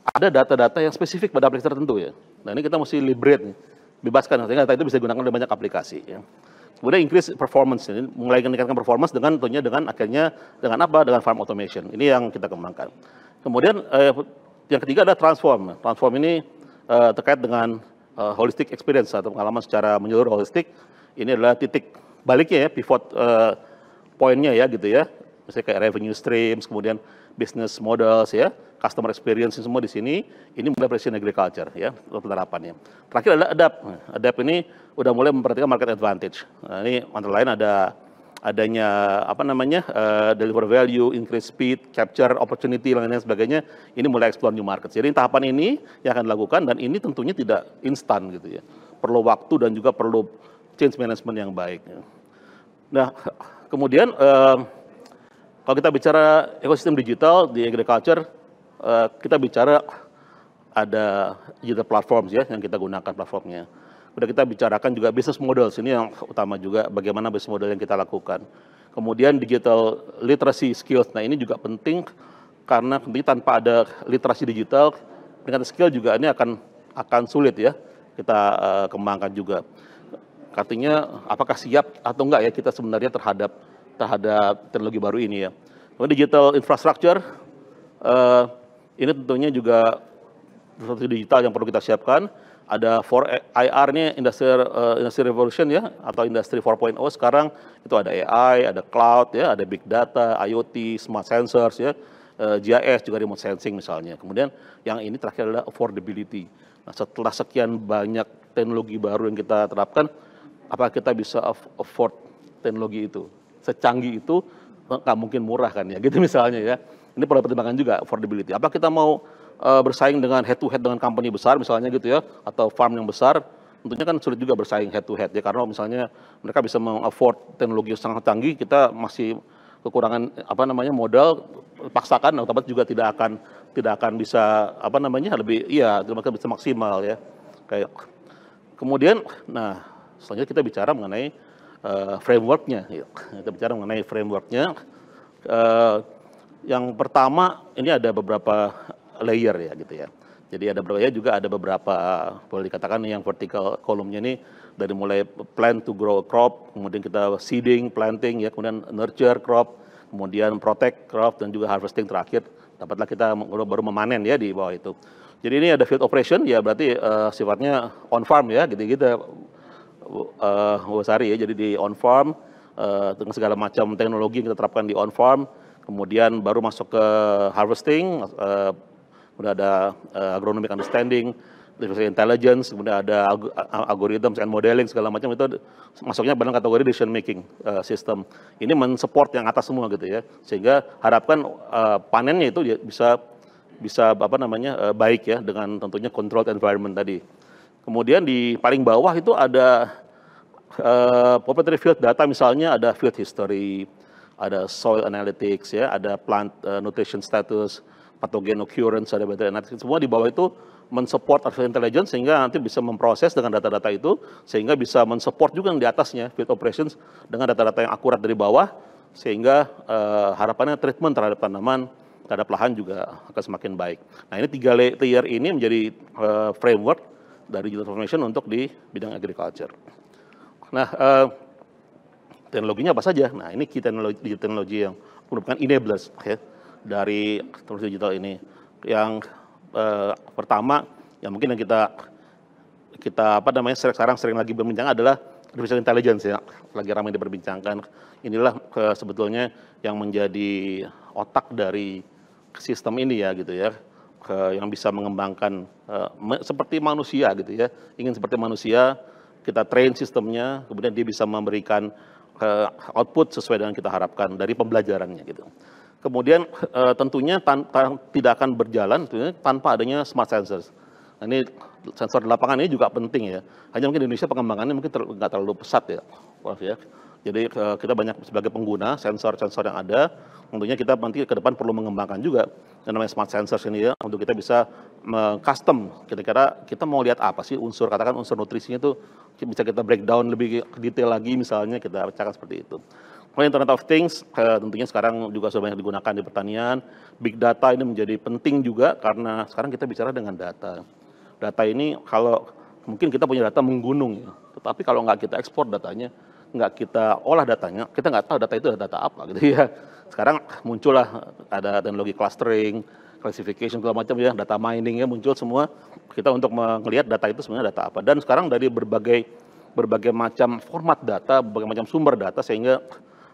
ada data-data yang spesifik pada aplikasi tertentu ya. Nah ini kita mesti liberate, bebaskan, sehingga data itu bisa digunakan oleh banyak aplikasi. Ya. Kemudian increase performance, ini mulai meningkatkan performance tentunya dengan akhirnya dengan apa? Dengan farm automation. Ini yang kita kembangkan. Kemudian yang ketiga adalah transform. Transform ini terkait dengan holistic experience atau pengalaman secara menyeluruh holistik. Ini adalah titik baliknya ya, pivot pointnya ya gitu ya. Misalnya kayak revenue streams, kemudian business models ya, customer experience semua di sini. Ini mulai precision agriculture ya, penerapannya. Terakhir adalah adapt. Adapt ini udah mulai memperhatikan market advantage. Nah, ini antara lain adanya apa namanya deliver value, increase speed, capture opportunity dan lain sebagainya. Ini mulai explore new markets. Jadi tahapan ini yang akan dilakukan dan ini tentunya tidak instan gitu ya. Perlu waktu dan juga perlu change management yang baik. Nah, kemudian kalau kita bicara ekosistem digital di agriculture, kita bicara ada digital platforms ya yang kita gunakan platformnya. Udah kita bicarakan juga business models, ini yang utama juga bagaimana business model yang kita lakukan. Kemudian digital literacy skills, nah ini juga penting karena tanpa ada literasi digital, peningkatan skill juga ini akan sulit ya kita kembangkan juga. Artinya apakah siap atau enggak ya kita sebenarnya terhadap teknologi baru ini ya. Kemudian digital infrastructure, ini tentunya juga sesuatu digital yang perlu kita siapkan. Ada 4IR-nya Industry Revolution ya, atau Industri 4.0 sekarang itu ada AI, ada cloud ya, ada big data, IoT, smart sensors ya, GIS juga remote sensing misalnya. Kemudian yang ini terakhir adalah affordability. Nah, setelah sekian banyak teknologi baru yang kita terapkan, apakah kita bisa afford teknologi itu? Secanggih itu nggak mungkin murah kan ya, gitu misalnya ya. Ini perlu pertimbangan juga affordability. Apa kita mau bersaing dengan head to head dengan company besar misalnya gitu ya, atau farm yang besar, tentunya kan sulit juga bersaing head to head ya, karena misalnya mereka bisa mengafford teknologi yang sangat canggih, kita masih kekurangan apa namanya modal, paksakan, otomatis juga tidak akan bisa apa namanya tidak bisa maksimal ya. Kayak kemudian, nah selanjutnya kita bicara mengenai frameworknya, ya. Kita bicara mengenai frameworknya. Yang pertama ini ada beberapa layer ya gitu ya. Jadi ada beberapa boleh dikatakan yang vertical column-nya ini dari mulai plant to grow crop, kemudian kita seeding, planting ya, kemudian nurture crop, kemudian protect crop dan juga harvesting terakhir. Dapatlah kita baru memanen ya di bawah itu. Jadi ini ada field operation ya, berarti sifatnya on farm ya gitu-gitu. Bu Sari ya, jadi di on farm dengan segala macam teknologi yang kita terapkan di on farm, kemudian baru masuk ke harvesting, kemudian ada agronomic understanding, artificial intelligence, kemudian ada algorithms and modeling segala macam, itu masuknya dalam kategori decision making system. Ini mensupport yang atas semua gitu ya, sehingga harapkan panennya itu bisa apa namanya baik ya, dengan tentunya controlled environment tadi. Kemudian di paling bawah itu ada proprietary field data, misalnya ada field history, ada soil analytics ya, ada plant nutrition status, pathogen occurrence, ada battery analytics, semua di bawah itu mensupport artificial intelligence sehingga nanti bisa memproses dengan data-data itu, sehingga bisa mensupport juga yang di atasnya field operations dengan data-data yang akurat dari bawah, sehingga harapannya treatment terhadap tanaman, terhadap lahan juga akan semakin baik. Nah ini 3 layer ini menjadi framework dari digital transformation untuk di bidang agriculture. Nah teknologinya apa saja? Nah ini key teknologi yang merupakan enablers ya, dari teknologi digital ini. Yang pertama yang mungkin yang kita apa namanya sekarang sering lagi berbincang adalah artificial intelligence ya, lagi ramai diperbincangkan. Inilah sebetulnya yang menjadi otak dari sistem ini ya gitu ya, yang bisa mengembangkan seperti manusia gitu ya, ingin seperti manusia, kita train sistemnya, kemudian dia bisa memberikan output sesuai dengan kita harapkan dari pembelajarannya gitu. Kemudian tentunya tidak akan berjalan tanpa adanya smart sensors. Nah, ini sensor di lapangan ini juga penting ya. Hanya mungkin di Indonesia pengembangannya mungkin nggak terlalu pesat ya, Prof ya. Jadi kita banyak sebagai pengguna sensor-sensor yang ada, tentunya kita nanti ke depan perlu mengembangkan juga yang namanya smart sensors ini ya, untuk kita bisa custom kira-kira kita mau lihat apa sih unsur, katakan unsur nutrisinya itu bisa kita breakdown lebih detail lagi, misalnya kita bacakan seperti itu. Kemudian Internet of Things tentunya sekarang juga sudah banyak digunakan di pertanian. Big data ini menjadi penting juga karena sekarang kita bicara dengan data. data ini kalau mungkin kita punya data menggunung ya, tetapi kalau nggak kita ekspor datanya, nggak kita olah datanya, kita nggak tahu data itu data apa gitu ya. Sekarang muncullah ada teknologi clustering, classification segala macam ya, data mining ya muncul semua. Kita untuk melihat data itu sebenarnya data apa. Dan sekarang dari berbagai macam format data, berbagai macam sumber data, sehingga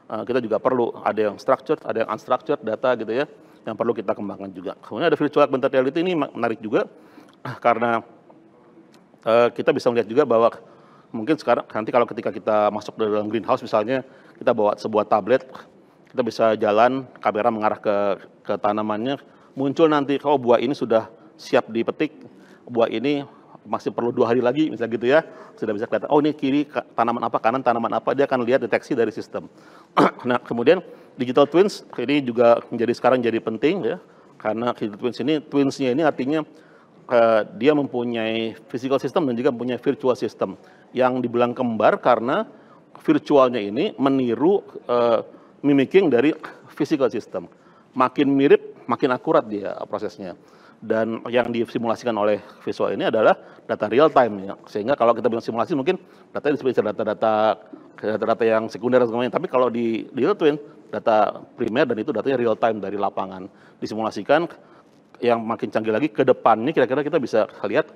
kita juga perlu ada yang structured, ada yang unstructured data gitu ya, yang perlu kita kembangkan juga. Kemudian ada virtual augmented reality, ini menarik juga karena kita bisa melihat juga bahwa mungkin sekarang nanti kalau ketika kita masuk dalam greenhouse misalnya, kita bawa sebuah tablet, kita bisa jalan, kamera mengarah ke tanamannya, muncul nanti kalau buah ini sudah siap dipetik, buah ini masih perlu 2 hari lagi misalnya gitu ya, sudah bisa kelihatan, oh ini kiri tanaman apa, kanan tanaman apa, dia akan lihat deteksi dari sistem. Nah kemudian digital twins ini juga sekarang jadi penting ya, karena digital twins ini, twinsnya ini artinya dia mempunyai physical system dan juga mempunyai virtual system yang dibilang kembar karena virtualnya ini meniru mimicking dari physical system. Makin mirip, makin akurat dia prosesnya. Dan yang disimulasikan oleh visual ini adalah data real time ya. Sehingga kalau kita bilang simulasi mungkin data disebut data yang sekunder dan sebagainya. Tapi kalau di digital twin data primer dan itu datanya real time dari lapangan disimulasikan. Yang makin canggih lagi ke depannya kira-kira kita bisa lihat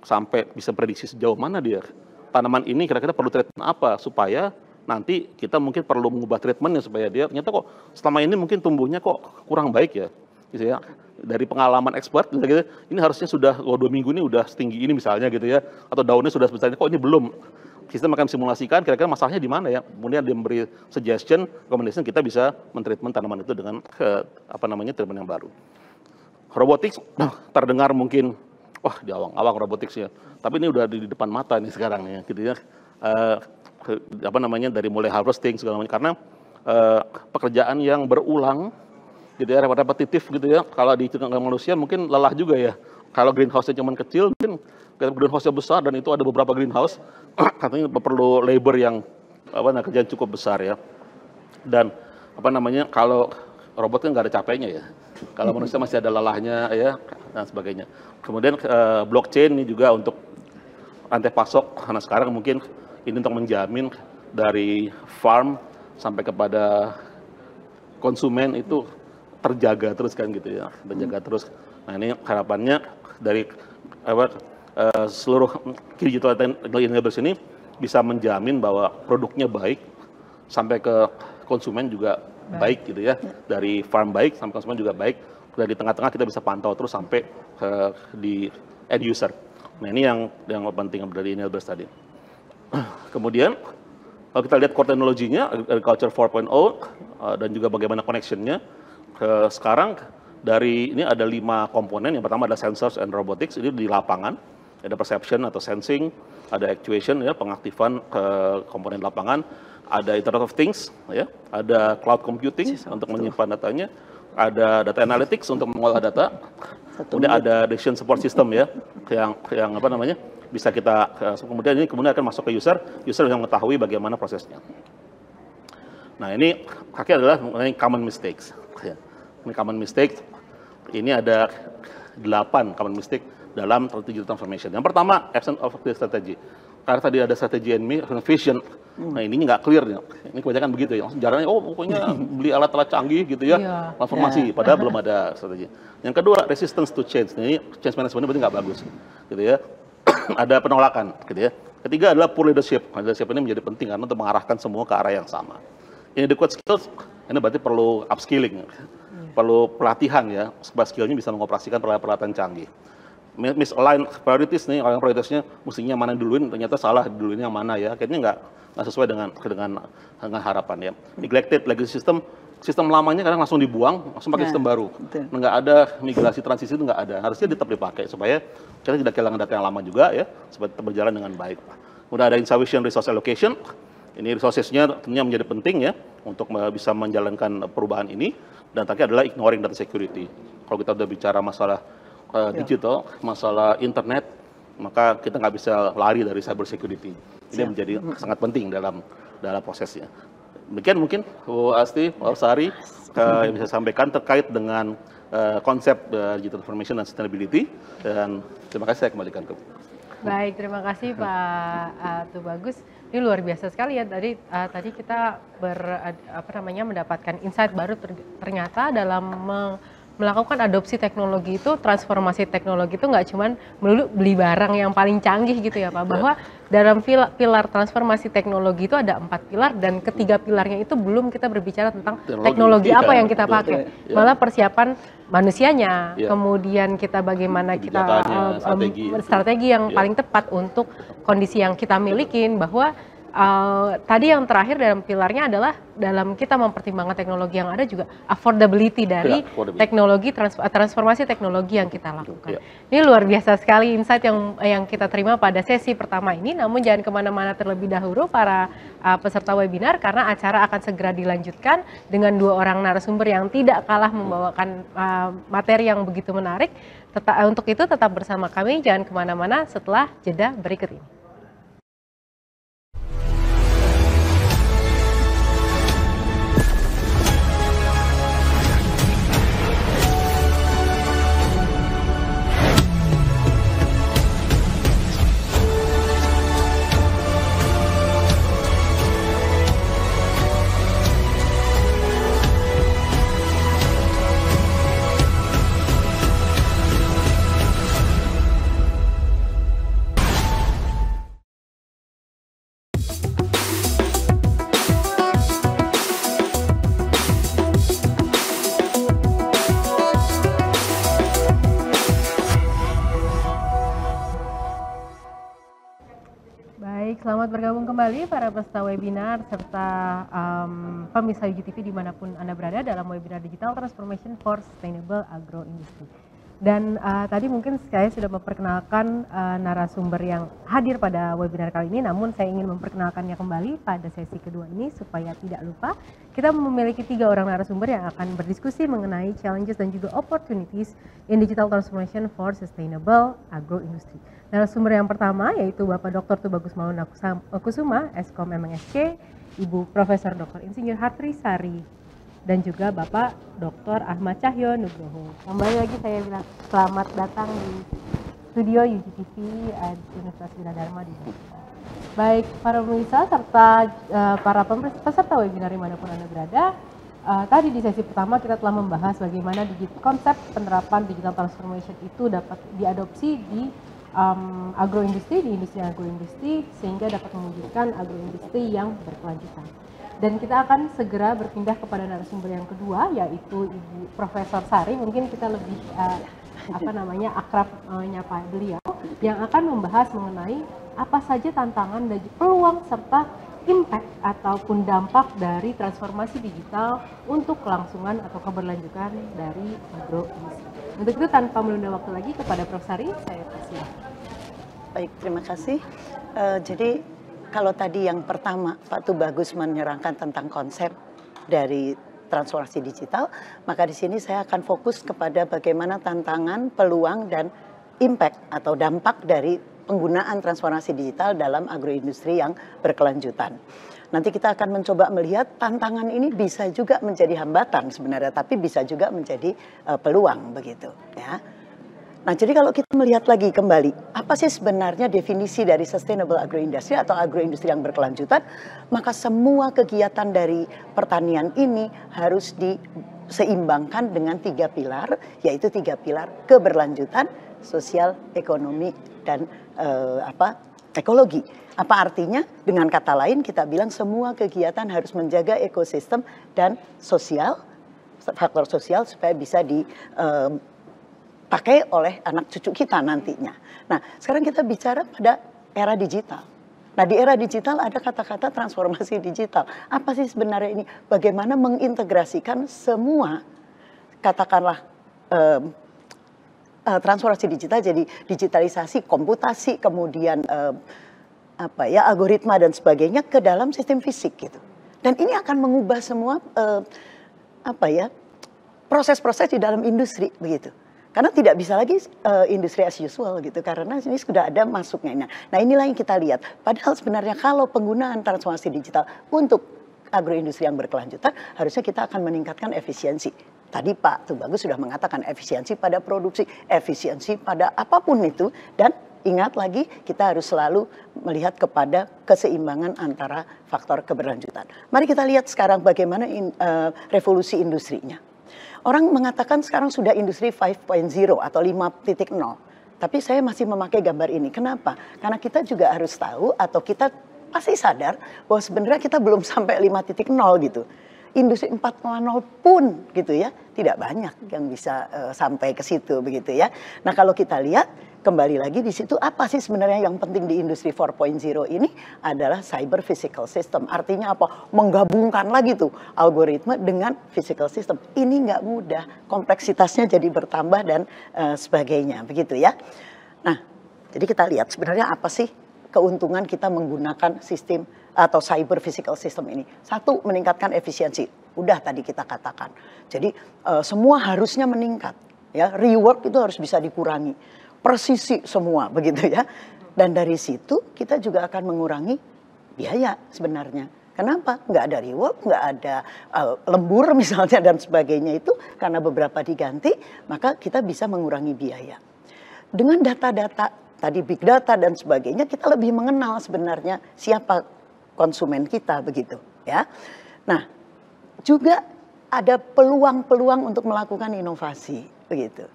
sampai bisa prediksi sejauh mana dia. Tanaman ini kira-kira perlu treatment apa supaya nanti kita mungkin perlu mengubah treatmentnya supaya dia ternyata kok selama ini mungkin tumbuhnya kok kurang baik ya. Gitu ya. Dari pengalaman expert gitu, ini harusnya sudah 2 minggu ini udah setinggi ini misalnya gitu ya, atau daunnya sudah sebesar ini, kok ini belum. Sistem akan simulasikan kira-kira masalahnya di mana ya. Kemudian dia memberi suggestion, recommendation, kita bisa mentreatment tanaman itu dengan treatment yang baru. Robotics terdengar mungkin wah di awang-awang robotics ya, tapi ini udah di depan mata nih sekarang ya, gitu ya. Dari mulai harvesting segala macam, karena pekerjaan yang berulang gitu ya, repetitif gitu ya. Kalau di manusia mungkin lelah juga ya. Kalau greenhouse-nya cuma kecil, mungkin greenhouse-nya besar dan itu ada beberapa greenhouse, katanya perlu labor yang kerjaan cukup besar ya. Dan kalau robot kan nggak ada capeknya ya. Kalau manusia masih ada lelahnya ya dan sebagainya. Kemudian blockchain ini juga untuk rantai pasok, karena sekarang mungkin ini untuk menjamin dari farm sampai kepada konsumen itu terjaga terus kan gitu ya, terjaga terus. Nah ini harapannya dari seluruh digital technology enablers ini bisa menjamin bahwa produknya baik sampai ke konsumen juga baik gitu ya, dari farm baik sampai konsumen juga baik, dari tengah-tengah kita bisa pantau terus sampai di end user. Nah ini yang penting dari enablers tadi. Kemudian kalau kita lihat core teknologinya, agriculture 4.0 dan juga bagaimana connectionnya, sekarang dari ini ada 5 komponen. Yang pertama ada sensors and robotics, ini di lapangan, ada perception atau sensing, ada actuation ya, pengaktifan komponen lapangan, ada Internet of Things, ya, ada cloud computing untuk menyimpan datanya, ada data analytics untuk mengolah data, kemudian ada decision support system ya, yang bisa kita kemudian akan masuk ke user yang mengetahui bagaimana prosesnya. Nah ini kaki adalah mengenai common mistakes. Ya. Ini common mistakes, ini ada 8 common mistake dalam digital transformation. Yang pertama, absence of clear strategy. Karena tadi ada strategi and vision, nah ini nggak clear ya. Ini kebanyakan begitu ya. Jarangnya, pokoknya beli alat-alat canggih gitu ya, transformasi, padahal belum ada strategi. Yang kedua, resistance to change. Nah, ini change management berarti nggak bagus, gitu ya. Ada penolakan, gitu ya. Ketiga adalah poor leadership. Leadership ini menjadi penting karena untuk mengarahkan semua ke arah yang sama. Inadequate skills, ini berarti perlu upskilling, perlu pelatihan ya, supaya skillnya bisa mengoperasikan peralatan canggih. Misaligned priorities nih, orang prioritasnya mestinya mana duluin, ternyata salah duluin yang mana ya, akhirnya nggak sesuai dengan harapan ya. Neglected legacy sistem lamanya kadang langsung dibuang, langsung pakai sistem baru. Nggak ada migrasi transisi itu nggak ada, harusnya tetap dipakai supaya kita tidak kehilangan data yang lama juga ya, supaya tetap berjalan dengan baik. Kemudian ada insufficient resource allocation, ini resourcesnya tentunya menjadi penting ya untuk bisa menjalankan perubahan ini, dan terakhir adalah ignoring data security. Kalau kita udah bicara masalah digital, masalah internet, maka kita nggak bisa lari dari cyber security. Ini menjadi sangat penting dalam prosesnya. Demikian mungkin Bu Asti, Bu Sari yang bisa sampaikan terkait dengan konsep digital transformation dan sustainability. Dan terima kasih, saya kembalikan ke. Baik, terima kasih Pak Tubagus. Ini luar biasa sekali ya. Tadi kita mendapatkan insight baru ternyata dalam melakukan adopsi teknologi itu, transformasi teknologi itu nggak cuman melulu beli barang yang paling canggih gitu ya Pak, bahwa dalam pilar transformasi teknologi itu ada 4 pilar dan ketiga pilarnya itu belum kita berbicara tentang teknologi apa yang kita pakai, malah persiapan manusianya, kemudian kita bagaimana kita strategi yang paling tepat untuk kondisi yang kita milikin, bahwa tadi yang terakhir dalam pilarnya adalah dalam kita mempertimbangkan teknologi yang ada juga affordability dari teknologi transformasi teknologi yang kita lakukan. Ini luar biasa sekali insight yang kita terima pada sesi pertama ini. Namun jangan kemana-mana terlebih dahulu para peserta webinar, karena acara akan segera dilanjutkan dengan 2 orang narasumber yang tidak kalah membawakan materi yang begitu menarik. Untuk itu tetap bersama kami, jangan kemana-mana setelah jeda berikut ini. Selamat bergabung kembali para peserta webinar serta pemirsa UGTV dimanapun Anda berada dalam webinar Digital Transformation for Sustainable Agro Industry. Dan tadi mungkin saya sudah memperkenalkan narasumber yang hadir pada webinar kali ini, namun saya ingin memperkenalkannya kembali pada sesi kedua ini supaya tidak lupa. Kita memiliki 3 orang narasumber yang akan berdiskusi mengenai challenges dan juga opportunities in digital transformation for sustainable agro industry. Narasumber yang pertama yaitu Bapak Dr. Tubagus Mauna Kusuma, Eskom MNSC, Ibu Profesor Dr. Insinyur Hartri Sari, dan juga Bapak Dr. Ahmad Cahyo Nugroho. Kembali lagi saya bilang selamat datang di studio UGTV Universitas Gunadarma di Jakarta. Baik para pemirsa serta para peserta webinar dimanapun Anda berada, tadi di sesi pertama kita telah membahas bagaimana konsep penerapan digital transformation itu dapat diadopsi di agroindustri, di industri agroindustri, sehingga dapat mewujudkan agroindustri yang berkelanjutan. Dan kita akan segera berpindah kepada narasumber yang kedua, yaitu Ibu Profesor Sari. Mungkin kita lebih akrab menyapa beliau, yang akan membahas mengenai apa saja tantangan dan peluang serta impact ataupun dampak dari transformasi digital untuk kelangsungan atau keberlanjutan dari agroindustri. Untuk itu tanpa menunda waktu lagi kepada Prof. Sari, saya persilakan. Baik, terima kasih. Jadi kalau tadi yang pertama Pak Tubagus menyerangkan tentang konsep dari transformasi digital, maka di sini saya akan fokus kepada bagaimana tantangan, peluang, dan impact atau dampak dari penggunaan transformasi digital dalam agroindustri yang berkelanjutan. Nanti kita akan mencoba melihat tantangan ini bisa juga menjadi hambatan sebenarnya, tapi bisa juga menjadi peluang begitu ya. Nah, jadi kalau kita melihat lagi kembali, apa sih sebenarnya definisi dari sustainable agroindustry atau agroindustri yang berkelanjutan? Maka semua kegiatan dari pertanian ini harus diseimbangkan dengan 3 pilar, yaitu 3 pilar keberlanjutan, sosial, ekonomi, dan ekologi. Apa artinya? Dengan kata lain kita bilang semua kegiatan harus menjaga ekosistem dan sosial, faktor sosial supaya bisa dipakai oleh anak cucu kita nantinya. Nah, sekarang kita bicara pada era digital. Nah, di era digital ada kata-kata transformasi digital. Apa sih sebenarnya ini? Bagaimana mengintegrasikan semua, katakanlah, transformasi digital jadi digitalisasi, komputasi, kemudian algoritma dan sebagainya ke dalam sistem fisik gitu. Dan ini akan mengubah semua proses-proses di dalam industri begitu. Karena tidak bisa lagi industri as usual gitu, karena ini sudah ada masuknya. Nah, inilah yang kita lihat. Padahal sebenarnya kalau penggunaan transformasi digital untuk agroindustri yang berkelanjutan, harusnya kita akan meningkatkan efisiensi. tadi Pak Tubagus sudah mengatakan efisiensi pada produksi, efisiensi pada apapun itu, dan ingat lagi kita harus selalu melihat kepada keseimbangan antara faktor keberlanjutan. Mari kita lihat sekarang bagaimana revolusi industrinya. Orang mengatakan sekarang sudah industri 5.0 atau 5.0. Tapi saya masih memakai gambar ini. Kenapa? Karena kita juga harus tahu atau kita pasti sadar bahwa sebenarnya kita belum sampai 5.0 gitu. Industri 4.0 pun gitu ya, tidak banyak yang bisa sampai ke situ begitu ya. Nah, kalau kita lihat kembali lagi di situ apa sih sebenarnya yang penting di industri 4.0 ini adalah cyber physical system. Artinya apa? Menggabungkan lagi tuh algoritma dengan physical system. Ini nggak mudah, kompleksitasnya jadi bertambah dan sebagainya begitu ya. Nah, jadi kita lihat sebenarnya apa sih keuntungan kita menggunakan sistem atau cyber physical system ini. Satu, meningkatkan efisiensi. Udah tadi kita katakan. Jadi semua harusnya meningkat. Ya, rework itu harus bisa dikurangi. Presisi semua begitu ya. Dan dari situ kita juga akan mengurangi biaya sebenarnya. Kenapa? Nggak ada rework, nggak ada lembur misalnya dan sebagainya itu. Karena beberapa diganti, maka kita bisa mengurangi biaya. Dengan data-data, tadi big data dan sebagainya, kita lebih mengenal sebenarnya siapa konsumen kita begitu ya. Nah, juga ada peluang-peluang untuk melakukan inovasi begitu.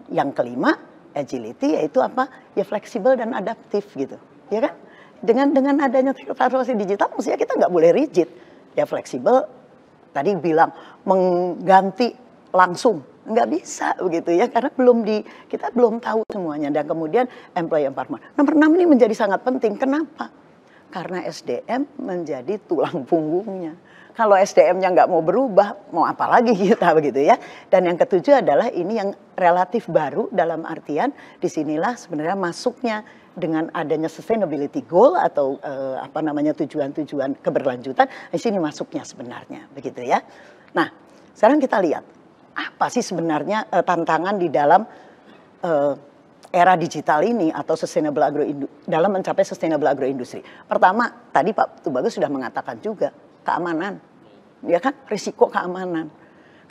Yang kelima, agility, yaitu apa? Ya fleksibel dan adaptif gitu. Ya kan? Dengan adanya transformasi digital mestinya kita nggak boleh rigid. Ya fleksibel, tadi bilang mengganti langsung nggak bisa begitu ya, karena kita belum tahu semuanya. Dan kemudian employee empowerment. Nomor 6 ini menjadi sangat penting. Kenapa? Karena SDM menjadi tulang punggungnya. Kalau SDM-nya nggak mau berubah, mau apa lagi kita begitu ya. Dan yang ketujuh adalah ini yang relatif baru dalam artian disinilah sebenarnya masuknya dengan adanya sustainability goal atau tujuan-tujuan keberlanjutan. Di sini masuknya sebenarnya begitu ya. Nah, sekarang kita lihat apa sih sebenarnya tantangan di dalam era digital ini atau dalam mencapai sustainable agroindustri. Pertama, tadi Pak Tubagus sudah mengatakan juga keamanan, ya kan, risiko keamanan.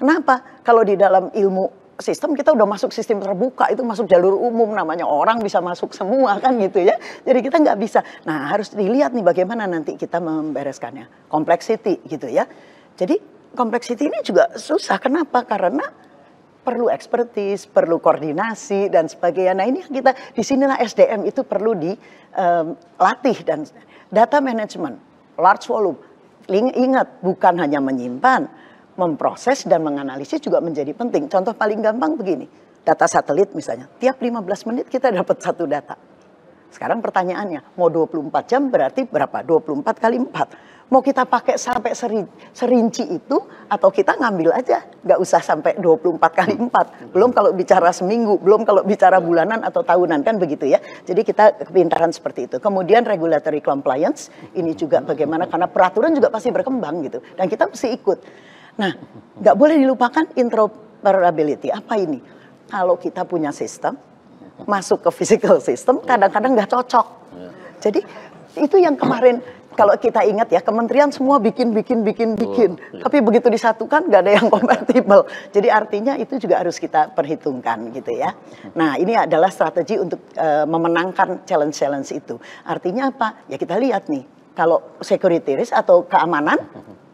Kenapa? Kalau di dalam ilmu sistem kita udah masuk sistem terbuka, itu masuk jalur umum, namanya orang bisa masuk semua kan gitu ya. Jadi kita nggak bisa. Nah, harus dilihat nih bagaimana nanti kita membereskannya. Complexity gitu ya. Jadi complexity ini juga susah. Kenapa? Karena perlu expertise, perlu koordinasi dan sebagainya. Nah, ini yang disinilah SDM itu perlu dilatih. Dan data management, large volume. Ingat, bukan hanya menyimpan, memproses dan menganalisis juga menjadi penting. Contoh paling gampang begini, data satelit misalnya, tiap 15 menit kita dapat satu data. Sekarang pertanyaannya, mau 24 jam berarti berapa? 24 kali 4. Mau kita pakai sampai serinci itu atau kita ngambil aja, nggak usah sampai 24 kali 4. Belum kalau bicara seminggu, belum kalau bicara bulanan atau tahunan kan begitu ya. Jadi kita kepintaran seperti itu. Kemudian regulatory compliance, ini juga bagaimana karena peraturan juga pasti berkembang gitu. Dan kita mesti ikut. Nah, nggak boleh dilupakan interoperability. Apa ini? Kalau kita punya sistem, masuk ke physical system, kadang-kadang nggak cocok. Jadi itu yang kemarin kalau kita ingat ya, kementerian semua bikin. Tapi begitu disatukan nggak ada yang kompatibel. Jadi artinya itu juga harus kita perhitungkan gitu ya. Nah, ini adalah strategi untuk memenangkan challenge-challenge itu. Artinya apa? Ya kita lihat nih, kalau security risk atau keamanan,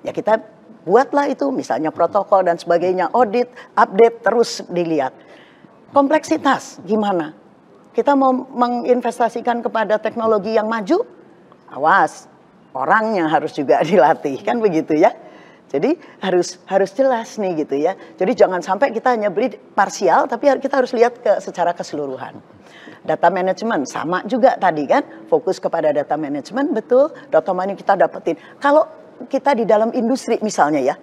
ya kita buatlah itu misalnya protokol dan sebagainya, audit, update, terus dilihat. Kompleksitas gimana? Kita mau menginvestasikan kepada teknologi yang maju, awas, orangnya harus juga dilatih kan begitu ya. Jadi harus jelas nih gitu ya. Jadi jangan sampai kita hanya beli parsial, tapi kita harus lihat secara keseluruhan. Data management sama juga tadi kan, fokus kepada data management, betul. Data mana kita dapetin. Kalau kita di dalam industri misalnya ya,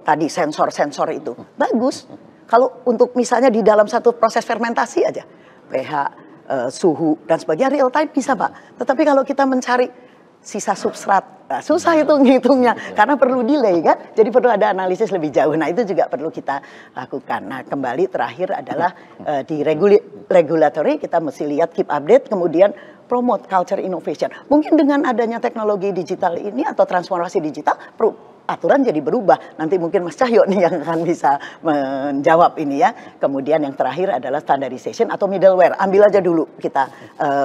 tadi sensor-sensor itu bagus. Kalau untuk misalnya di dalam satu proses fermentasi aja, pH, suhu dan sebagainya real time bisa Pak. Tetapi kalau kita mencari sisa substrat, susah itu ngitungnya karena perlu delay kan. Jadi perlu ada analisis lebih jauh. Nah, itu juga perlu kita lakukan. Nah, kembali terakhir adalah di regulatory kita mesti lihat keep update, kemudian promote culture innovation. Mungkin dengan adanya teknologi digital ini atau transformasi digital aturan jadi berubah. Nanti mungkin Mas Cahyo nih yang akan bisa menjawab ini ya. Kemudian yang terakhir adalah standardization atau middleware. Ambil aja dulu kita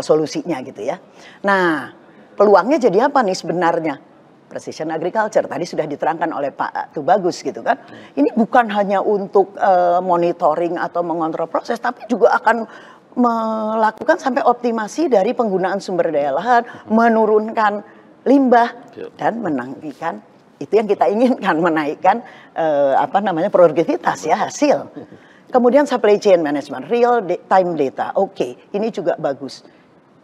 solusinya gitu ya. Nah, peluangnya jadi apa nih sebenarnya? Precision agriculture tadi sudah diterangkan oleh Pak Tubagus gitu kan. Ini bukan hanya untuk monitoring atau mengontrol proses, tapi juga akan melakukan sampai optimasi dari penggunaan sumber daya lahan, menurunkan limbah dan menaikkan, itu yang kita inginkan, menaikkan produktivitas ya, hasil. Kemudian supply chain management, real time data. Oke, ini juga bagus.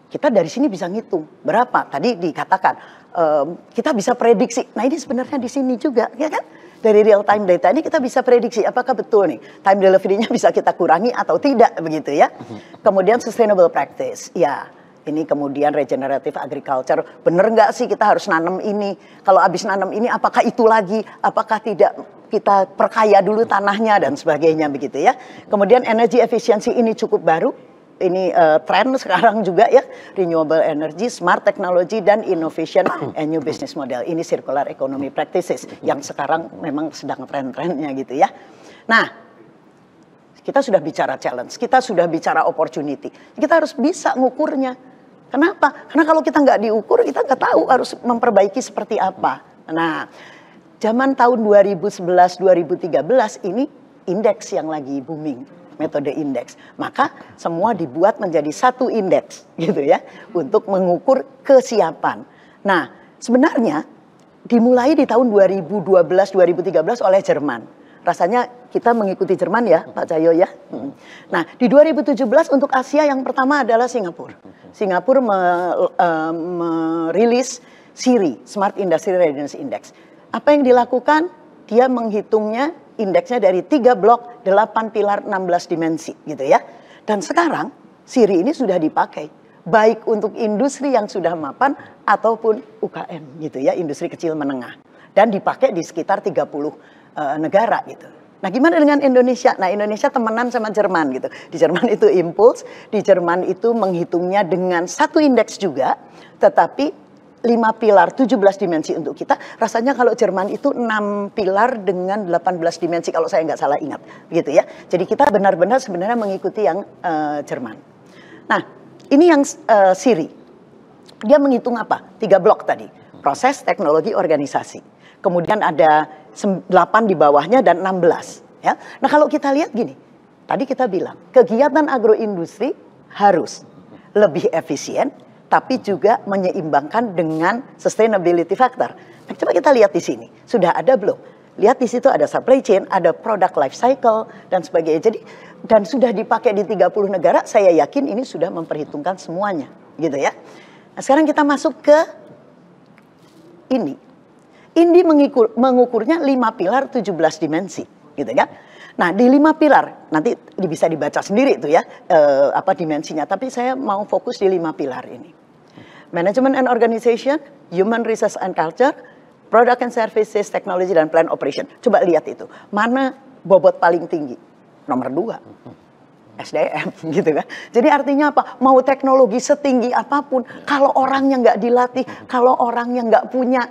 Kita dari sini bisa ngitung berapa. Tadi dikatakan kita bisa prediksi. Nah, ini sebenarnya di sini juga, ya kan? Dari real time data ini kita bisa prediksi apakah betul nih time delivery-nya bisa kita kurangi atau tidak begitu ya. Kemudian sustainable practice. Ya, ini kemudian regenerative agriculture, bener nggak sih kita harus nanam ini? Kalau habis nanam ini, apakah itu lagi? Apakah tidak kita perkaya dulu tanahnya dan sebagainya begitu ya? Kemudian energy efficiency ini cukup baru, ini tren sekarang juga ya, renewable energy, smart technology dan innovation and new business model. Ini circular economy practices yang sekarang memang sedang tren-trennya gitu ya. Nah, kita sudah bicara challenge, kita sudah bicara opportunity, kita harus bisa ngukurnya. Kenapa? Karena kalau kita nggak diukur, kita nggak tahu harus memperbaiki seperti apa. Nah, zaman tahun 2011-2013 ini indeks yang lagi booming, metode indeks. Maka semua dibuat menjadi satu indeks gitu ya, untuk mengukur kesiapan. Nah, sebenarnya dimulai di tahun 2012-2013 oleh Jerman. Rasanya kita mengikuti Jerman ya, Pak Cahyo ya. Nah, di 2017 untuk Asia yang pertama adalah Singapura. Singapura merilis SIRI, Smart Industry Readiness Index. Apa yang dilakukan? Dia menghitungnya indeksnya dari 3 blok, 8 pilar, 16 dimensi gitu ya. Dan sekarang SIRI ini sudah dipakai baik untuk industri yang sudah mapan ataupun UKM gitu ya, industri kecil menengah. Dan dipakai di sekitar 30 negara gitu. Nah, gimana dengan Indonesia? Nah, Indonesia temenan sama Jerman gitu. Di Jerman itu Impulse, di Jerman itu menghitungnya dengan satu indeks juga, tetapi 5 pilar, 17 dimensi untuk kita. Rasanya kalau Jerman itu 6 pilar dengan 18 dimensi kalau saya nggak salah ingat, begitu ya. Jadi kita benar-benar sebenarnya mengikuti yang Jerman. Nah, ini yang SIRI. Dia menghitung apa? 3 blok tadi. Proses, teknologi, organisasi. Kemudian ada 8 di bawahnya dan 16. Ya. Nah, kalau kita lihat gini, tadi kita bilang kegiatan agroindustri harus lebih efisien, tapi juga menyeimbangkan dengan sustainability factor. Nah, coba kita lihat di sini, sudah ada belum? Lihat di situ ada supply chain, ada product life cycle dan sebagainya. Jadi dan sudah dipakai di 30 negara, saya yakin ini sudah memperhitungkan semuanya, gitu ya. Nah, sekarang kita masuk ke ini. Ini mengukurnya 5 pilar 17 dimensi, gitu kan? Nah, di 5 pilar nanti bisa dibaca sendiri itu ya, dimensinya. Tapi saya mau fokus di 5 pilar ini. Management and Organization, Human Resource and Culture, Product and Services, Technology dan Plan Operation. Coba lihat itu, mana bobot paling tinggi? Nomor 2. SDM gitu kan. Jadi artinya apa? Mau teknologi setinggi apapun, kalau orangnya nggak dilatih, kalau orangnya nggak punya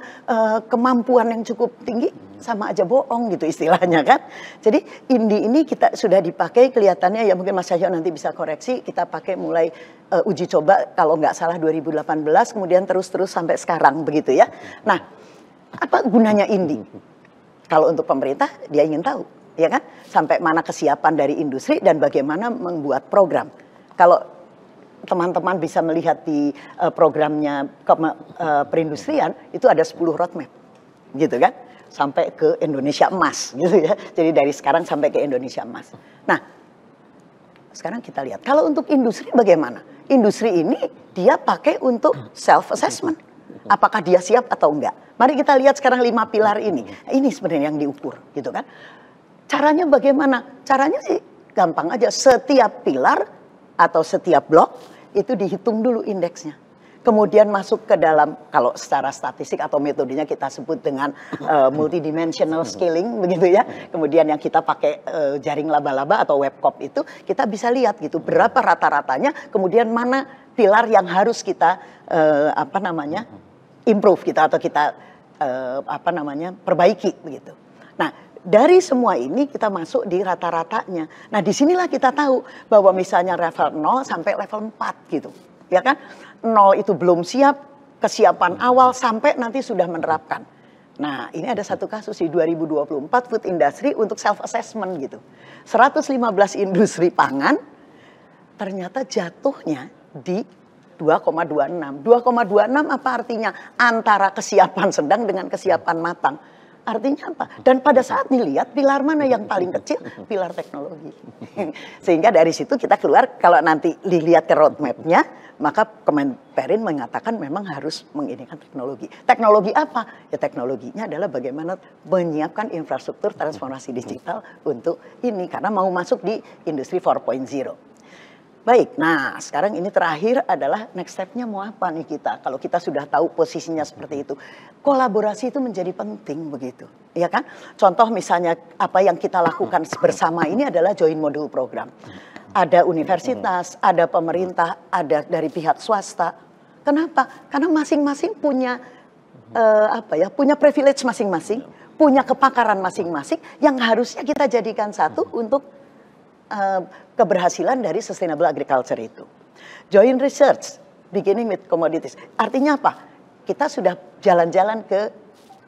kemampuan yang cukup tinggi, sama aja bohong gitu istilahnya kan. Jadi ini kita sudah dipakai, kelihatannya ya mungkin Mas Cahyo nanti bisa koreksi, kita pakai mulai uji coba kalau nggak salah 2018, kemudian terus sampai sekarang begitu ya. Nah, apa gunanya INDI? Kalau untuk pemerintah dia ingin tahu, ya kan? Sampai mana kesiapan dari industri dan bagaimana membuat program. Kalau teman-teman bisa melihat di programnya perindustrian, itu ada 10 roadmap, gitu kan? Sampai ke Indonesia Emas, gitu ya. Jadi dari sekarang sampai ke Indonesia Emas. Nah, sekarang kita lihat. Kalau untuk industri bagaimana? Industri ini dia pakai untuk self-assessment. Apakah dia siap atau enggak? Mari kita lihat sekarang 5 pilar ini. Ini sebenarnya yang diukur, gitu kan? Caranya bagaimana? Caranya sih gampang aja. Setiap pilar atau setiap blok itu dihitung dulu indeksnya. Kemudian masuk ke dalam, kalau secara statistik atau metodenya kita sebut dengan multidimensional scaling begitu ya. Kemudian yang kita pakai jaring laba-laba atau webcop itu kita bisa lihat gitu berapa rata-ratanya. Kemudian mana pilar yang harus kita improve kita atau kita perbaiki begitu. Nah, dari semua ini kita masuk di rata-ratanya. Nah, disinilah kita tahu bahwa misalnya level 0 sampai level 4 gitu. Ya kan? 0 itu belum siap, kesiapan awal sampai nanti sudah menerapkan. Nah, ini ada satu kasus di 2024 food industry untuk self-assessment gitu. 115 industri pangan ternyata jatuhnya di 2,26. 2,26 apa artinya? Antara kesiapan sedang dengan kesiapan matang. Artinya apa? Dan pada saat dilihat pilar mana yang paling kecil? Pilar teknologi. Sehingga dari situ kita keluar, kalau nanti dilihat ke roadmap-nya, maka Kemenperin mengatakan memang harus menginikan teknologi. Teknologi apa? Ya teknologinya adalah bagaimana menyiapkan infrastruktur transformasi digital untuk ini. Karena mau masuk di industri 4.0. Baik, nah sekarang ini terakhir adalah next step-nya mau apa nih kita. Kalau kita sudah tahu posisinya seperti itu. Kolaborasi itu menjadi penting begitu. Ya kan? Contoh misalnya apa yang kita lakukan bersama ini adalah joint module program. Ada universitas, ada pemerintah, ada dari pihak swasta. Kenapa? Karena masing-masing punya punya privilege masing-masing, punya kepakaran masing-masing yang harusnya kita jadikan satu untuk keberhasilan dari sustainable agriculture itu. Joint research, beginning with commodities. Artinya apa? Kita sudah jalan-jalan ke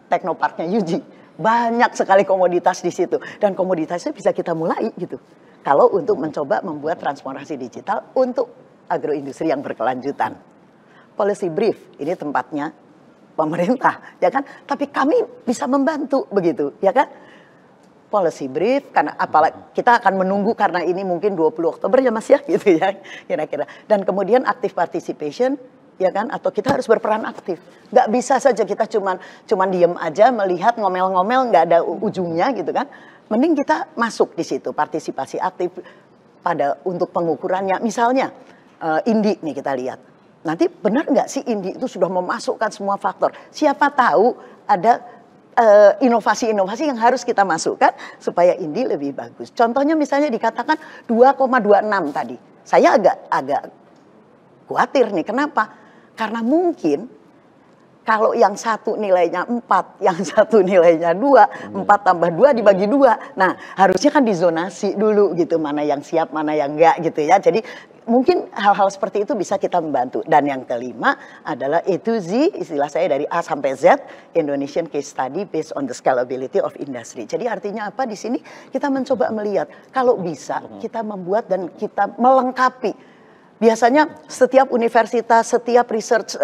teknoparknya UG. Banyak sekali komoditas di situ. Dan komoditasnya bisa kita mulai gitu. Kalau untuk mencoba membuat transformasi digital untuk agroindustri yang berkelanjutan. Policy brief, ini tempatnya pemerintah, ya kan? Tapi kami bisa membantu begitu, ya kan? Policy brief, karena apalagi kita akan menunggu karena ini mungkin 20 Oktober ya Mas ya gitu ya kira-kira. Dan kemudian active participation ya kan, atau kita harus berperan aktif. Nggak bisa saja kita cuman diem aja melihat ngomel-ngomel nggak ada ujungnya gitu kan. Mending kita masuk di situ, partisipasi aktif pada untuk pengukurannya. Misalnya INDI nih kita lihat. Nanti benar nggak sih INDI itu sudah memasukkan semua faktor? Siapa tahu ada inovasi-inovasi yang harus kita masukkan supaya INDI lebih bagus. Contohnya misalnya dikatakan 2,26 tadi. Saya agak khawatir nih. Kenapa? Karena mungkin kalau yang satu nilainya 4, yang satu nilainya 2, 4 tambah 2 dibagi 2. Nah, harusnya kan dizonasi dulu gitu, mana yang siap, mana yang enggak gitu ya. Jadi mungkin hal-hal seperti itu bisa kita membantu. Dan yang kelima adalah A to Z, istilah saya dari A sampai Z, Indonesian Case Study based on the scalability of industry. Jadi artinya apa di sini? Kita mencoba melihat kalau bisa kita membuat dan kita melengkapi. Biasanya setiap universitas, setiap research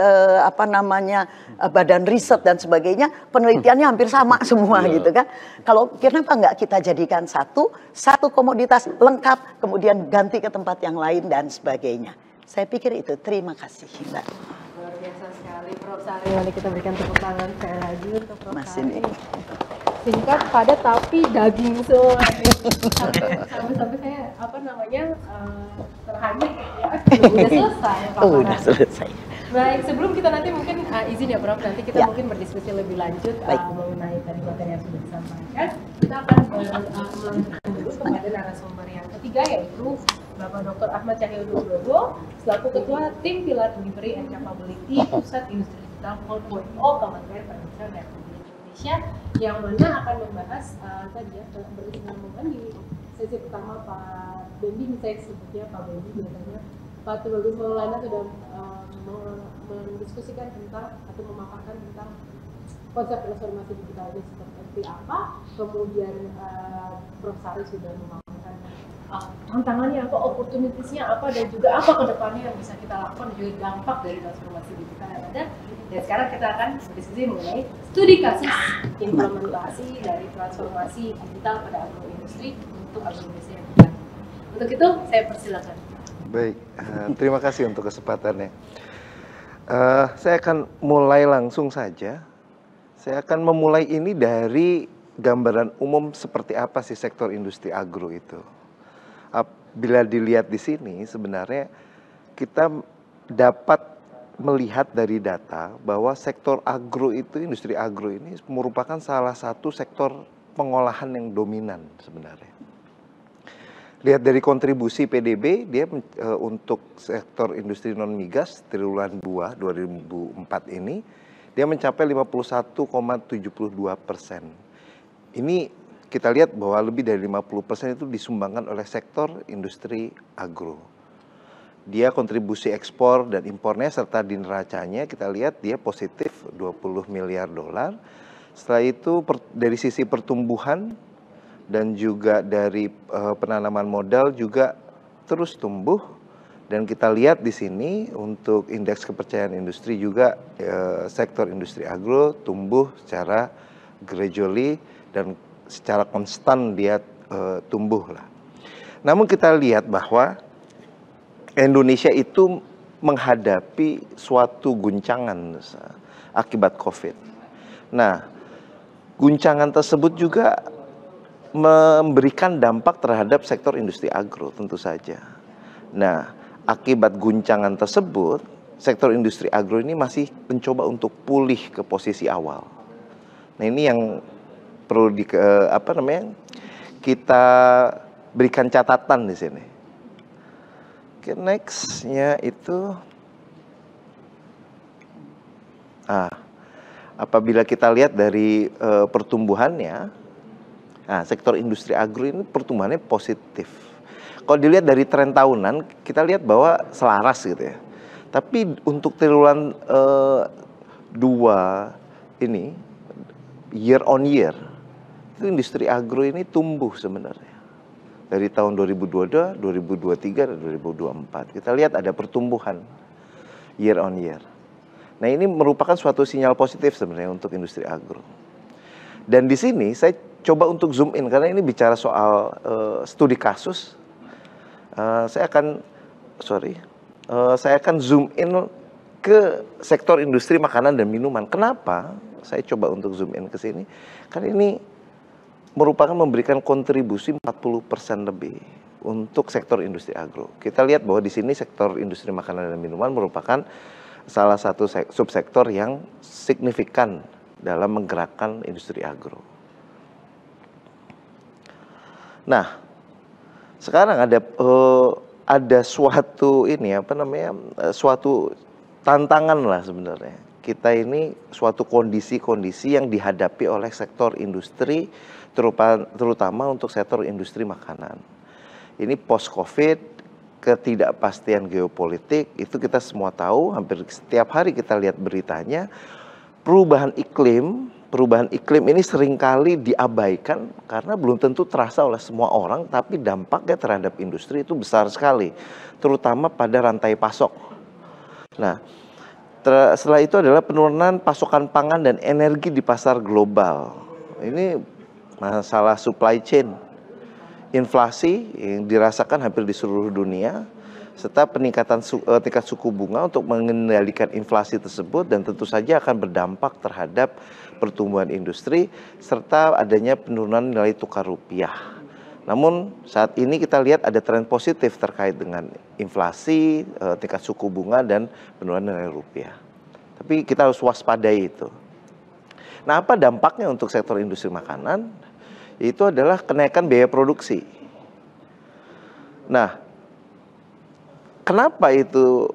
badan riset dan sebagainya penelitiannya hampir sama semua gitu kan. Kalau kenapa nggak kita jadikan satu komoditas lengkap, kemudian ganti ke tempat yang lain dan sebagainya. Saya pikir itu. Terima kasih Mbak. Luar biasa sekali Prof. Sari. Mari kita berikan tepuk tangan sekali lagi untuk Prof. Sari. Singkat, padat tapi daging semua. Sampai saya terhanyut ya. Udah selesai. Udah selesai. Baik, sebelum kita nanti mungkin izin ya Prof, nanti kita mungkin berdiskusi lebih lanjut mengenai tadi materi yang sudah disampaikan. Kita akan melanjutkan dulu kepada narasumber yang ketiga, yaitu Bapak Dr. Ahmad Cahyonugroho selaku Ketua Tim Pilar Delivery and Capability Pusat Industri Digital 4.0 Kementerian Perindustrian Republik Indonesia, yang mana akan membahas tadi ya berkesinambungan di sesi pertama Pak Bendi, saya sebutnya Pak Bendi, biasanya Pak Tubagus Maulana sudah mendiskusikan tentang atau memaparkan tentang konsep transformasi digital ini seperti apa, kemudian Prof. Sari sudah memaparkan tantangannya apa, opportunitiesnya apa, dan juga apa kedepannya yang bisa kita lakukan dan juga dampak dari transformasi digital yang ada. Dan sekarang kita akan berdiskusi mengenai studi kasus implementasi dari transformasi digital pada agroindustri untuk agroindustri yang depan. Untuk itu saya persilakan. Baik, terima kasih untuk kesempatannya. Saya akan mulai langsung saja. Saya akan memulai ini dari gambaran umum seperti apa sih sektor industri agro itu. Bila dilihat di sini sebenarnya kita dapat melihat dari data bahwa sektor agro itu, industri agro ini merupakan salah satu sektor pengolahan yang dominan sebenarnya. Lihat dari kontribusi PDB, dia untuk sektor industri non migas triwulan 2 2004 ini, dia mencapai 51,72%. Ini kita lihat bahwa lebih dari 50% itu disumbangkan oleh sektor industri agro. Dia kontribusi ekspor dan impornya serta di neracanya kita lihat dia positif 20 miliar dolar. Setelah itu dari sisi pertumbuhan dan juga dari penanaman modal juga terus tumbuh. Dan kita lihat di sini untuk indeks kepercayaan industri juga sektor industri agro tumbuh secara gradually dan secara konstan dia tumbuh lah. Namun kita lihat bahwa Indonesia itu menghadapi suatu guncangan akibat COVID. Nah, guncangan tersebut juga memberikan dampak terhadap sektor industri agro tentu saja. Nah, akibat guncangan tersebut, sektor industri agro ini masih mencoba untuk pulih ke posisi awal. Nah, ini yang perlu kita berikan catatan di sini. Oke, next-nya itu apabila kita lihat dari pertumbuhannya, sektor industri agro ini pertumbuhannya positif. Kalau dilihat dari tren tahunan, kita lihat bahwa selaras gitu ya. Tapi untuk triwulan 2 ini, year on year, itu industri agro ini tumbuh sebenarnya. Dari tahun 2022, 2023, dan 2024. Kita lihat ada pertumbuhan year on year. Nah, ini merupakan suatu sinyal positif sebenarnya untuk industri agro. Dan di sini saya coba untuk zoom in karena ini bicara soal studi kasus. Saya akan zoom in ke sektor industri makanan dan minuman. Kenapa saya coba untuk zoom in ke sini? Karena ini merupakan memberikan kontribusi 40% lebih untuk sektor industri agro. Kita lihat bahwa di sini sektor industri makanan dan minuman merupakan salah satu subsektor yang signifikan dalam menggerakkan industri agro. Nah, sekarang ada suatu suatu tantangan lah sebenarnya. Kita ini suatu kondisi-kondisi yang dihadapi oleh sektor industri, terutama untuk sektor industri makanan. Ini post-COVID, ketidakpastian geopolitik, itu kita semua tahu, hampir setiap hari kita lihat beritanya. Perubahan iklim ini seringkali diabaikan karena belum tentu terasa oleh semua orang, tapi dampaknya terhadap industri itu besar sekali, terutama pada rantai pasok. Nah, setelah itu adalah penurunan pasokan pangan dan energi di pasar global. Ini masalah supply chain, inflasi yang dirasakan hampir di seluruh dunia, serta peningkatan tingkat suku bunga untuk mengendalikan inflasi tersebut, dan tentu saja akan berdampak terhadap pertumbuhan industri serta adanya penurunan nilai tukar rupiah. Namun saat ini kita lihat ada tren positif terkait dengan inflasi, tingkat suku bunga dan penurunan nilai rupiah. Tapi kita harus waspadai itu. Nah, apa dampaknya untuk sektor industri makanan? Itu adalah kenaikan biaya produksi. Nah, kenapa itu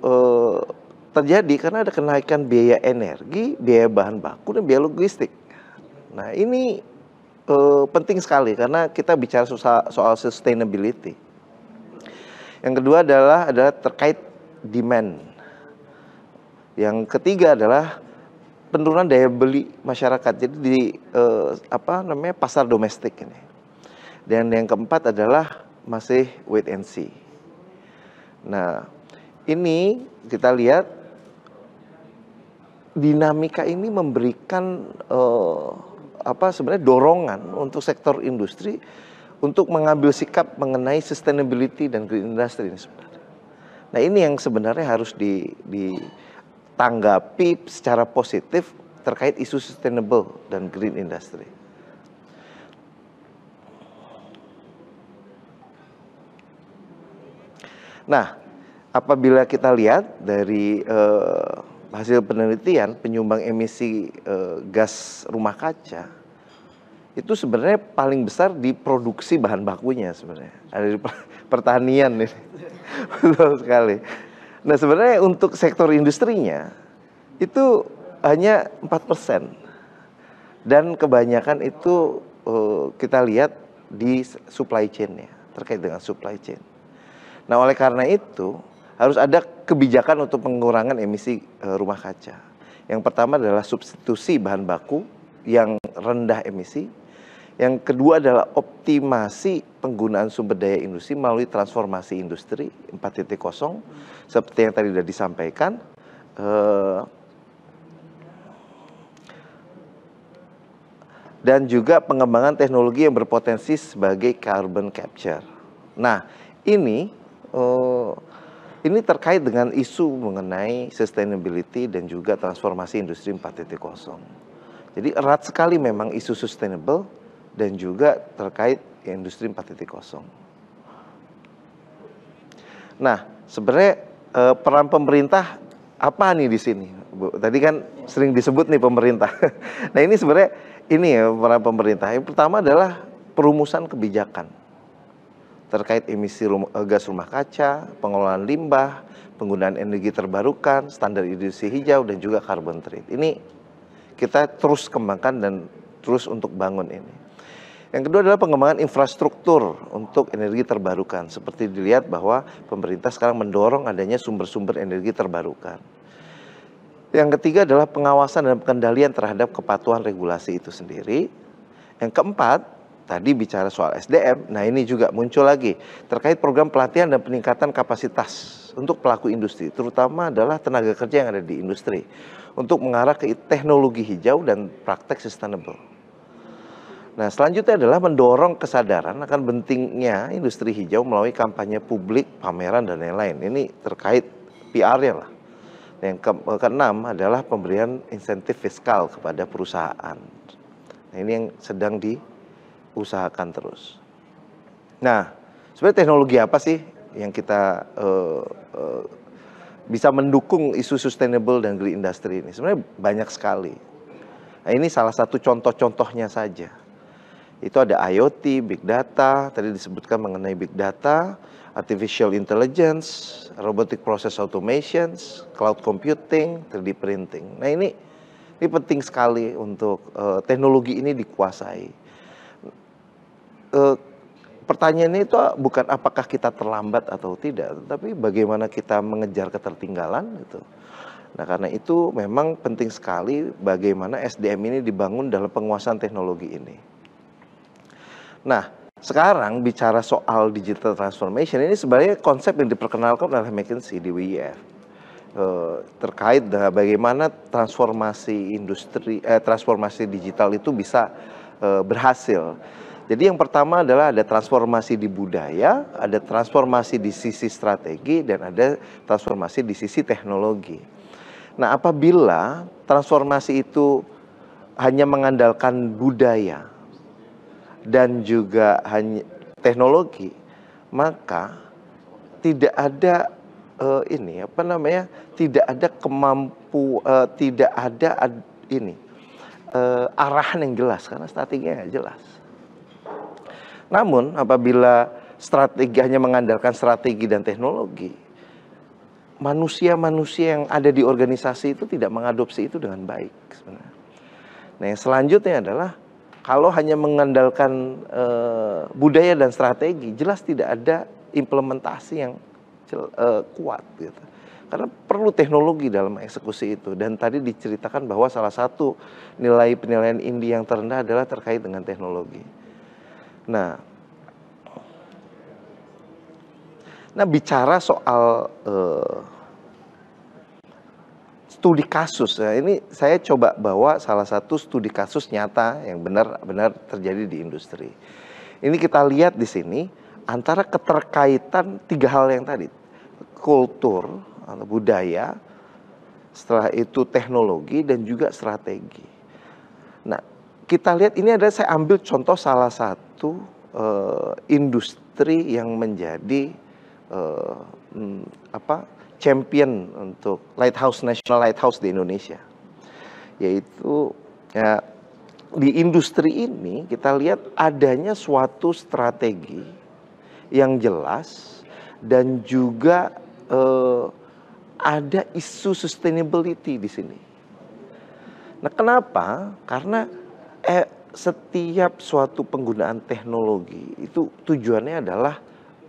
terjadi? Karena ada kenaikan biaya energi, biaya bahan baku, dan biaya logistik. Nah, ini penting sekali karena kita bicara soal sustainability. Yang kedua adalah terkait demand. Yang ketiga adalah penurunan daya beli masyarakat. Jadi di pasar domestik ini. Dan yang keempat adalah masih wait and see. Nah, ini kita lihat dinamika ini memberikan sebenarnya dorongan untuk sektor industri untuk mengambil sikap mengenai sustainability dan green industry ini sebenarnya. Nah, ini yang sebenarnya harus ditanggapi secara positif terkait isu sustainable dan green industry. Nah, apabila kita lihat dari hasil penelitian penyumbang emisi gas rumah kaca, itu sebenarnya paling besar di produksi bahan bakunya sebenarnya. Ada di pertanian nih. Betul sekali. Nah, sebenarnya untuk sektor industrinya itu hanya 4%. Dan kebanyakan itu kita lihat di supply chain-nya, terkait dengan supply chain. Nah, oleh karena itu harus ada kebijakan untuk pengurangan emisi rumah kaca. Yang pertama adalah substitusi bahan baku yang rendah emisi. Yang kedua adalah optimasi penggunaan sumber daya industri melalui transformasi industri 4.0 seperti yang tadi sudah disampaikan. Dan juga pengembangan teknologi yang berpotensi sebagai carbon capture. Nah, ini terkait dengan isu mengenai sustainability dan juga transformasi industri 4.0. Jadi erat sekali memang isu sustainable dan juga terkait industri 4.0. Nah, sebenarnya peran pemerintah apa nih di sini, Bu? Tadi kan sering disebut nih pemerintah. Nah, ini sebenarnya ini ya peran pemerintah. Yang pertama adalah perumusan kebijakan terkait emisi gas rumah kaca, pengelolaan limbah, penggunaan energi terbarukan, standar industri hijau, dan juga carbon trade. Ini kita terus kembangkan dan terus untuk bangun ini. Yang kedua adalah pengembangan infrastruktur untuk energi terbarukan. Seperti dilihat bahwa pemerintah sekarang mendorong adanya sumber-sumber energi terbarukan. Yang ketiga adalah pengawasan dan pengendalian terhadap kepatuhan regulasi itu sendiri. Yang keempat, tadi bicara soal SDM, nah ini juga muncul lagi terkait program pelatihan dan peningkatan kapasitas untuk pelaku industri, terutama adalah tenaga kerja yang ada di industri, untuk mengarah ke teknologi hijau dan praktek sustainable. Nah, selanjutnya adalah mendorong kesadaran akan pentingnya industri hijau melalui kampanye publik, pameran, dan lain-lain. Ini terkait PR-nya lah. Yang keenam adalah pemberian insentif fiskal kepada perusahaan. Nah, ini yang sedang diusahakan terus. Nah, sebenarnya teknologi apa sih yang kita bisa mendukung isu sustainable dan green industry ini? Sebenarnya banyak sekali. Nah, ini salah satu contoh-contohnya saja. Itu ada IoT, Big Data, tadi disebutkan mengenai Big Data, Artificial Intelligence, Robotic Process Automation, Cloud Computing, 3D Printing. Nah, ini penting sekali untuk teknologi ini dikuasai. Pertanyaannya itu bukan apakah kita terlambat atau tidak, tapi bagaimana kita mengejar ketertinggalan gitu. Nah, karena itu memang penting sekali bagaimana SDM ini dibangun dalam penguasaan teknologi ini. Nah, sekarang bicara soal digital transformation, ini sebenarnya konsep yang diperkenalkan oleh McKinsey di WIF terkait dengan bagaimana transformasi industri, transformasi digital itu bisa berhasil. Jadi yang pertama adalah ada transformasi di budaya, ada transformasi di sisi strategi, dan ada transformasi di sisi teknologi. Nah, apabila transformasi itu hanya mengandalkan budaya dan juga hanya teknologi, maka tidak ada tidak ada tidak ada arahan yang jelas karena strateginya nggak jelas. Namun apabila strategi hanya mengandalkan strategi dan teknologi, manusia-manusia yang ada di organisasi itu tidak mengadopsi itu dengan baik sebenarnya. Nah, yang selanjutnya adalah kalau hanya mengandalkan budaya dan strategi, jelas tidak ada implementasi yang kuat gitu. Karena perlu teknologi dalam eksekusi itu. Dan tadi diceritakan bahwa salah satu nilai penilaian INDI yang terendah adalah terkait dengan teknologi. Nah bicara soal studi kasus, nah ini saya coba bawa salah satu studi kasus nyata yang benar-benar terjadi di industri. Ini kita lihat di sini antara keterkaitan tiga hal yang tadi, kultur atau budaya, setelah itu teknologi dan juga strategi. Nah, kita lihat ini adalah saya ambil contoh salah satu industri yang menjadi champion untuk National Lighthouse di Indonesia, yaitu ya, di industri ini kita lihat adanya suatu strategi yang jelas dan juga ada isu sustainability di sini. Nah, kenapa? Karena setiap suatu penggunaan teknologi itu tujuannya adalah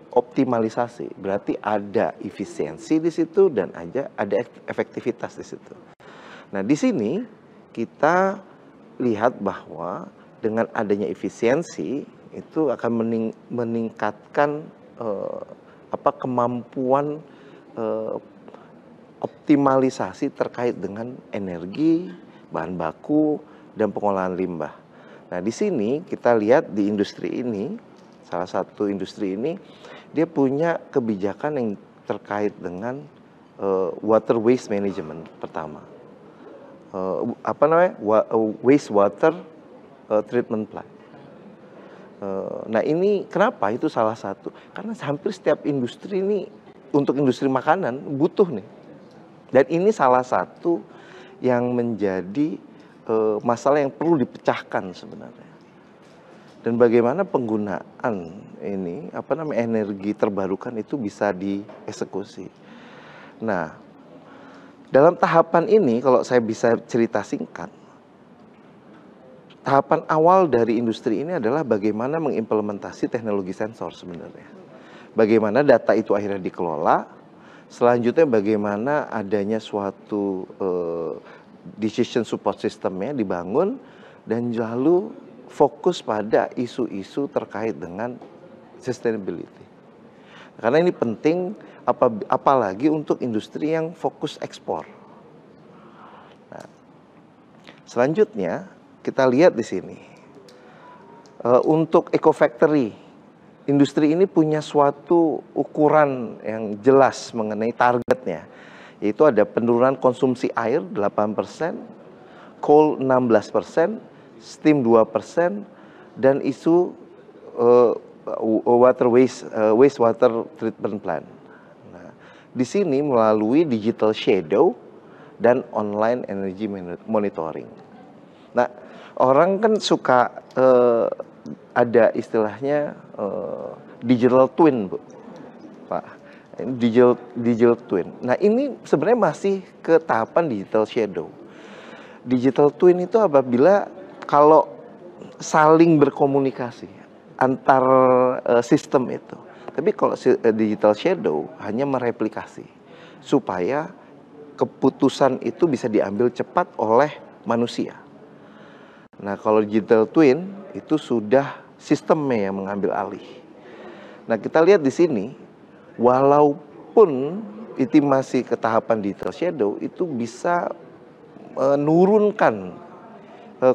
optimalisasi. Berarti ada efisiensi di situ dan ada efektivitas di situ. Nah, di sini kita lihat bahwa dengan adanya efisiensi itu akan meningkatkan kemampuan optimalisasi terkait dengan energi, bahan baku, dan pengolahan limbah. Nah, di sini kita lihat di industri ini, salah satu industri ini, dia punya kebijakan yang terkait dengan water waste management pertama. Waste water treatment plant. Nah, ini kenapa itu salah satu? Karena hampir setiap industri ini, untuk industri makanan butuh nih. Dan ini salah satu yang menjadi masalah yang perlu dipecahkan sebenarnya. Dan bagaimana penggunaan ini energi terbarukan itu bisa dieksekusi. Nah, dalam tahapan ini kalau saya bisa cerita singkat, tahapan awal dari industri ini adalah bagaimana mengimplementasi teknologi sensor sebenarnya. Bagaimana data itu akhirnya dikelola, selanjutnya bagaimana adanya suatu decision support systemnya dibangun, dan lalu fokus pada isu-isu terkait dengan sustainability. Karena ini penting, apalagi untuk industri yang fokus ekspor. Nah, selanjutnya kita lihat di sini, untuk eco factory, industri ini punya suatu ukuran yang jelas mengenai targetnya, yaitu ada penurunan konsumsi air 8%, coal 16%, steam 2%, dan isu waste water treatment plant. Nah, di sini melalui digital shadow dan online energy monitoring. Nah, orang kan suka ada istilahnya digital twin, Bu, Pak. Digital twin. Nah, ini sebenarnya masih ke tahapan digital shadow. Digital twin itu apabila kalau saling berkomunikasi antar sistem itu. Tapi kalau digital shadow hanya mereplikasi supaya keputusan itu bisa diambil cepat oleh manusia. Nah, kalau digital twin itu sudah sistemnya yang mengambil alih. Nah, kita lihat di sini, walaupun itu masih ke tahapan digital shadow, itu bisa menurunkan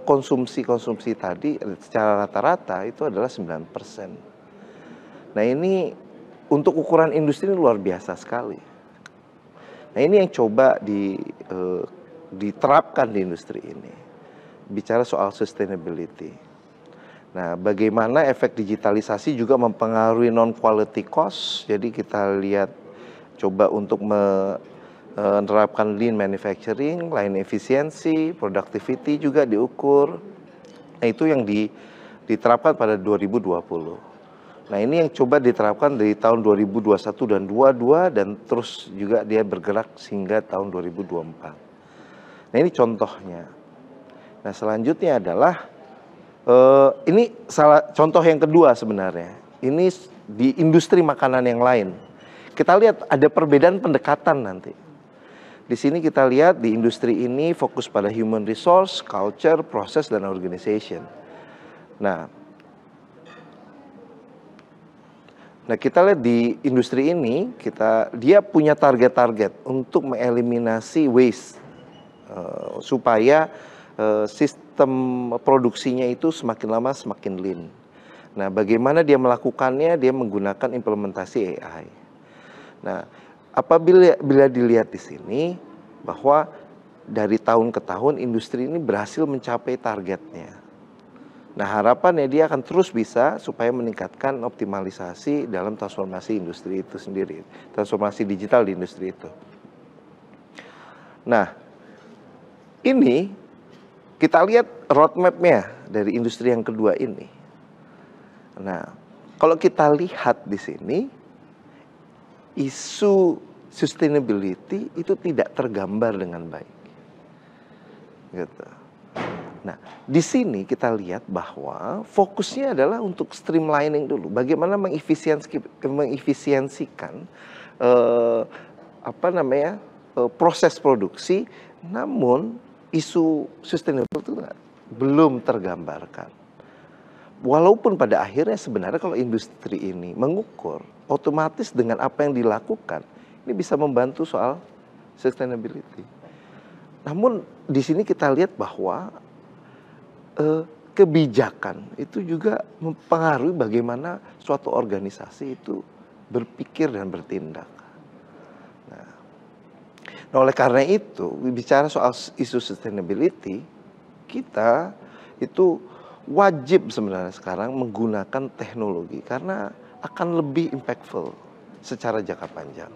konsumsi tadi secara rata-rata itu adalah 9%. Nah, ini untuk ukuran industri ini luar biasa sekali. Nah, ini yang coba diterapkan di industri ini. Bicara soal sustainability. Nah, bagaimana efek digitalisasi juga mempengaruhi non-quality cost. Jadi kita lihat coba untuk menerapkan lean manufacturing, line efisiensi, productivity juga diukur. Nah, itu yang diterapkan pada 2020. Nah, ini yang coba diterapkan dari tahun 2021 dan 2022 dan terus juga dia bergerak hingga tahun 2024. Nah, ini contohnya. Nah, selanjutnya adalah ini contoh yang kedua sebenarnya. Ini di industri makanan yang lain. Kita lihat ada perbedaan pendekatan nanti. Di sini kita lihat di industri ini fokus pada human resource, culture, proses, dan organization. Nah, kita lihat di industri ini dia punya target-target untuk mengeliminasi waste supaya sistem produksinya itu semakin lama semakin lean. Nah, bagaimana dia melakukannya? Dia menggunakan implementasi AI. Nah, bila dilihat di sini bahwa dari tahun ke tahun industri ini berhasil mencapai targetnya. Nah, harapannya dia akan terus bisa supaya meningkatkan optimalisasi dalam transformasi industri itu sendiri, transformasi digital di industri itu. Nah, ini kita lihat roadmap-nya dari industri yang kedua ini. Nah, kalau kita lihat di sini, isu sustainability itu tidak tergambar dengan baik. Gitu. Nah, di sini kita lihat bahwa fokusnya adalah untuk streamlining dulu, bagaimana mengefisiensikan proses produksi, namun isu sustainable itu belum tergambarkan. Walaupun pada akhirnya sebenarnya kalau industri ini mengukur, otomatis dengan apa yang dilakukan, ini bisa membantu soal sustainability. Namun di sini kita lihat bahwa kebijakan itu juga mempengaruhi bagaimana suatu organisasi itu berpikir dan bertindak. Nah, oleh karena itu, bicara soal isu sustainability, kita itu wajib sebenarnya sekarang menggunakan teknologi karena akan lebih impactful secara jangka panjang.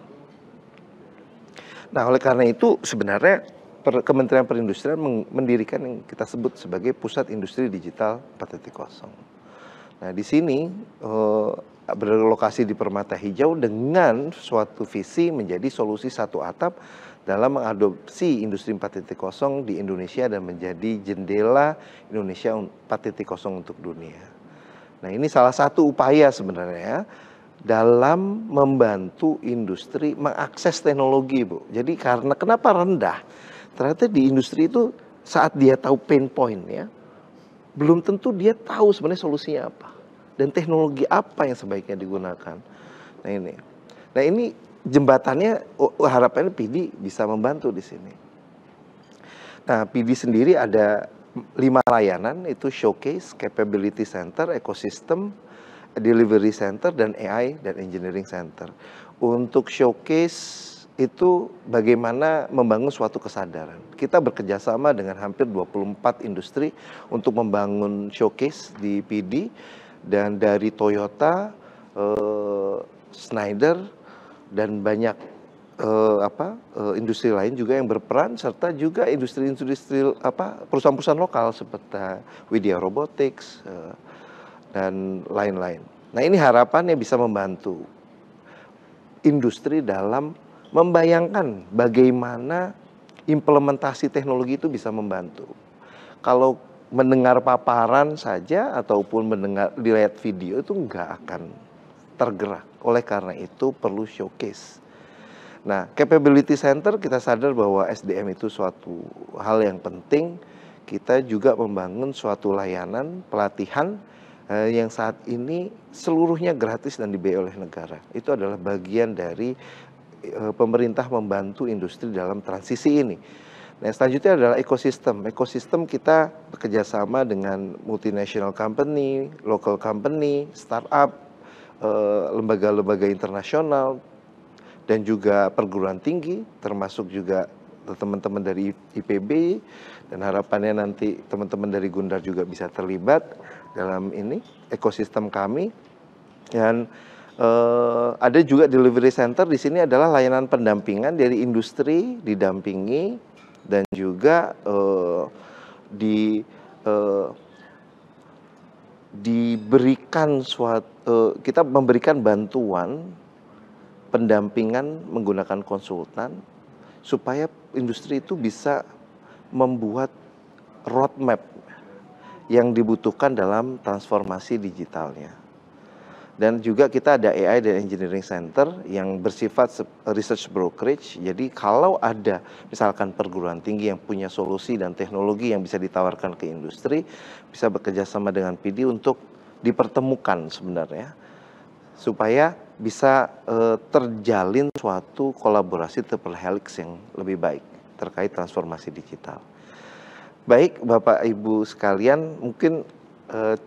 Nah, oleh karena itu sebenarnya Kementerian Perindustrian mendirikan yang kita sebut sebagai Pusat Industri Digital 4.0. Nah, di sini berlokasi di Permata Hijau dengan suatu visi menjadi solusi satu atap dalam mengadopsi industri 4.0 di Indonesia dan menjadi jendela Indonesia 4.0 untuk dunia. Nah, ini salah satu upaya sebenarnya dalam membantu industri mengakses teknologi, Bu. Jadi karena kenapa rendah? Ternyata di industri itu saat dia tahu pain point ya, belum tentu dia tahu sebenarnya solusinya apa dan teknologi apa yang sebaiknya digunakan. Nah ini jembatannya, harapannya PD bisa membantu di sini. Nah, PD sendiri ada 5 layanan, itu Showcase, Capability Center, Ecosystem, Delivery Center, dan AI dan Engineering Center. Untuk Showcase itu bagaimana membangun suatu kesadaran. Kita bekerjasama dengan hampir 24 industri untuk membangun showcase di PD, dan dari Toyota, Schneider, dan banyak industri lain juga yang berperan, serta juga industri-industri perusahaan-perusahaan lokal seperti Widya Robotics dan lain-lain. Nah, ini harapannya bisa membantu industri dalam membayangkan bagaimana implementasi teknologi itu bisa membantu. Kalau mendengar paparan saja ataupun dilihat video itu nggak akan tergerak. Oleh karena itu perlu showcase. Nah, Capability Center kita sadar bahwa SDM itu suatu hal yang penting. Kita juga membangun suatu layanan pelatihan yang saat ini seluruhnya gratis dan dibiayai oleh negara. Itu adalah bagian dari pemerintah membantu industri dalam transisi ini. Nah, selanjutnya adalah ekosistem. Ekosistem kita bekerjasama dengan multinational company, local company, startup, lembaga-lembaga internasional, dan juga perguruan tinggi, termasuk juga teman-teman dari IPB, dan harapannya nanti teman-teman dari Gundar juga bisa terlibat dalam ini, ekosistem kami. Dan ada juga delivery center. Di sini adalah layanan pendampingan dari industri didampingi dan juga diberikan kita memberikan bantuan pendampingan menggunakan konsultan supaya industri itu bisa membuat roadmap yang dibutuhkan dalam transformasi digitalnya. Dan juga kita ada AI dan Engineering Center yang bersifat research brokerage. Jadi kalau ada misalkan perguruan tinggi yang punya solusi dan teknologi yang bisa ditawarkan ke industri, bisa bekerja sama dengan PD untuk dipertemukan sebenarnya, supaya bisa terjalin suatu kolaborasi triple helix yang lebih baik terkait transformasi digital. Baik Bapak Ibu sekalian, mungkin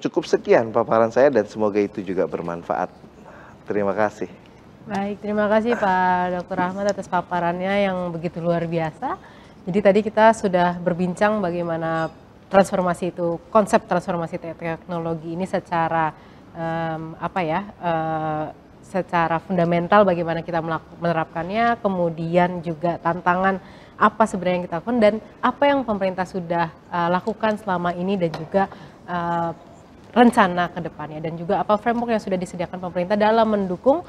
cukup sekian paparan saya dan semoga itu juga bermanfaat. Terima kasih. Baik, terima kasih Pak Dr. Ahmad atas paparannya yang begitu luar biasa. Jadi tadi kita sudah berbincang bagaimana transformasi itu, konsep transformasi teknologi ini secara secara fundamental bagaimana kita menerapkannya, kemudian juga tantangan apa sebenarnya yang kita lakukan dan apa yang pemerintah sudah lakukan selama ini dan juga rencana ke depannya, dan juga apa framework yang sudah disediakan pemerintah dalam mendukung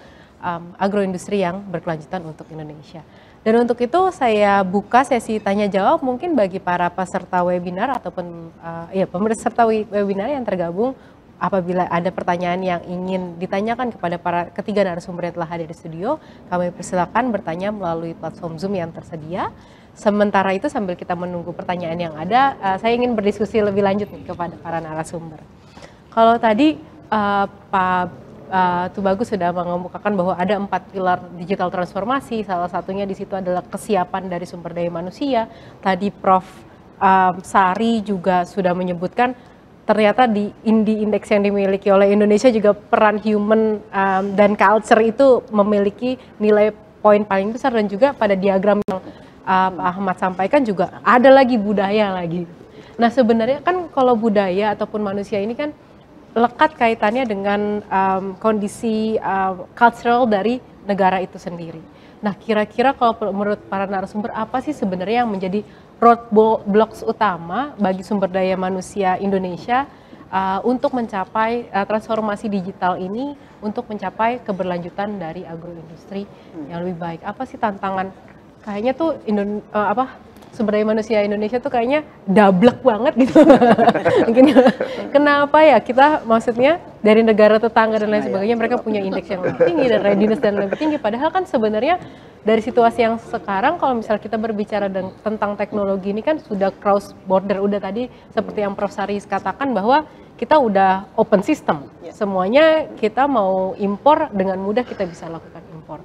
agroindustri yang berkelanjutan untuk Indonesia. Dan untuk itu saya buka sesi tanya jawab mungkin bagi para peserta webinar ataupun peserta webinar yang tergabung. Apabila ada pertanyaan yang ingin ditanyakan kepada ketiga narasumber yang telah hadir di studio, kami persilakan bertanya melalui platform Zoom yang tersedia. Sementara itu sambil kita menunggu pertanyaan yang ada, saya ingin berdiskusi lebih lanjut nih kepada para narasumber. Kalau tadi Pak Tubagus sudah mengemukakan bahwa ada 4 pilar digital transformasi, salah satunya di situ adalah kesiapan dari sumber daya manusia. Tadi Prof. Sari juga sudah menyebutkan ternyata di indeks yang dimiliki oleh Indonesia juga peran human dan culture itu memiliki nilai poin paling besar, dan juga pada diagram yang Pak Ahmad sampaikan juga ada lagi budaya lagi. Nah sebenarnya kan kalau budaya ataupun manusia ini kan lekat kaitannya dengan kondisi cultural dari negara itu sendiri. Nah kira-kira kalau menurut para narasumber apa sih sebenarnya yang menjadi roadblocks utama bagi sumber daya manusia Indonesia untuk mencapai transformasi digital ini, untuk mencapai keberlanjutan dari agroindustri yang lebih baik? Apa sih tantangan? Kayaknya tuh sumber daya manusia Indonesia tuh kayaknya dablek banget gitu. Mungkin kenapa ya kita maksudnya dari negara tetangga dan lain sebagainya mereka punya indeks yang lebih tinggi dan readiness dan lebih tinggi, padahal kan sebenarnya dari situasi yang sekarang kalau misalnya kita berbicara tentang teknologi ini kan sudah cross border, udah tadi seperti yang Prof. Sari katakan bahwa kita udah open system, semuanya kita mau impor dengan mudah kita bisa lakukan impor.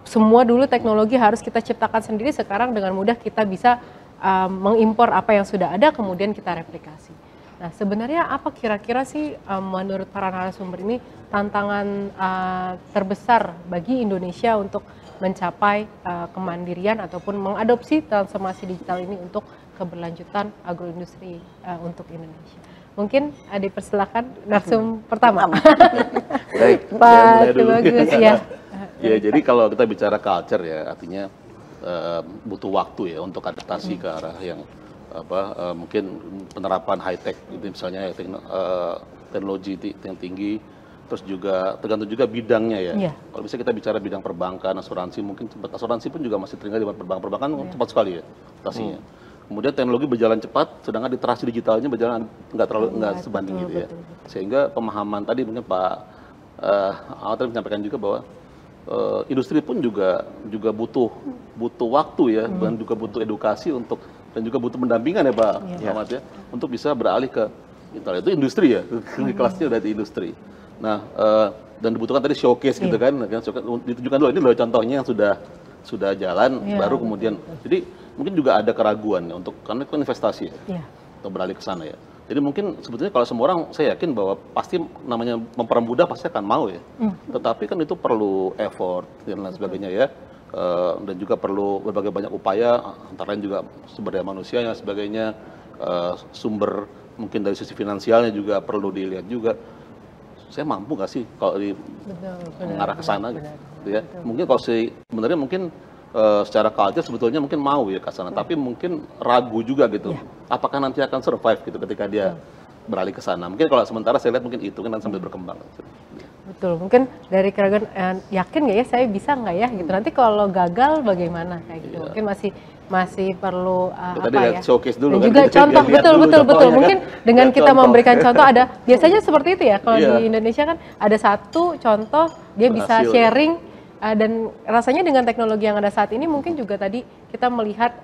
Semua dulu teknologi harus kita ciptakan sendiri, sekarang dengan mudah kita bisa mengimpor apa yang sudah ada kemudian kita replikasi. Nah sebenarnya apa kira-kira sih menurut para narasumber ini tantangan terbesar bagi Indonesia untuk mencapai kemandirian ataupun mengadopsi transformasi digital ini untuk keberlanjutan agroindustri untuk Indonesia? Mungkin dipersilakan narsum pertama. Baik, Pak Tubagus ya. Ya, jadi kalau kita bicara culture ya, artinya butuh waktu ya untuk adaptasi ke arah yang mungkin penerapan high tech, gitu, misalnya teknologi yang tinggi, terus juga tergantung juga bidangnya ya. Kalau misalnya kita bicara bidang perbankan, asuransi, mungkin asuransi pun juga masih tertinggal di perbankan cepat sekali ya adaptasinya. Kemudian teknologi berjalan cepat, sedangkan literasi digitalnya berjalan nggak sebanding gitu ya. Sehingga pemahaman tadi mungkin Pak Ahmad menyampaikan juga bahwa industri pun juga butuh waktu ya, dan juga butuh edukasi dan juga butuh pendampingan ya Pak Ahmad ya, untuk bisa beralih ke itu industri ya, kelasnya udah di industri. Nah dan dibutuhkan tadi showcase gitu kan, ditunjukkan dulu ini loh contohnya yang sudah jalan, baru kemudian jadi mungkin juga ada keraguan ya karena itu investasi ya, untuk beralih ke sana ya. Jadi mungkin sebetulnya kalau semua orang saya yakin bahwa pasti namanya mempermudah pasti akan mau ya. Tetapi kan itu perlu effort dan lain sebagainya ya. Dan juga perlu berbagai banyak upaya, antara lain juga sumber daya manusia dan sebagainya, sumber mungkin dari sisi finansialnya juga perlu dilihat juga. Saya mampu nggak sih kalau mengarah ke sana gitu ya. Mungkin kalau sebenarnya mungkin secara culture sebetulnya mungkin mau ya ke sana, tapi mungkin ragu juga gitu. Apakah nanti akan survive gitu ketika dia beralih ke sana. Mungkin kalau sementara saya lihat mungkin itu kan sambil berkembang. Betul, mungkin dari keraguan yakin nggak ya saya bisa nggak ya gitu. Nanti kalau gagal bagaimana kayak gitu. Mungkin masih perlu showcase dulu dan juga contoh betul. Mungkin dengan kita memberikan contoh ada biasanya seperti itu ya kalau di Indonesia kan ada satu contoh dia bisa sharing. Dan rasanya dengan teknologi yang ada saat ini mungkin juga tadi kita melihat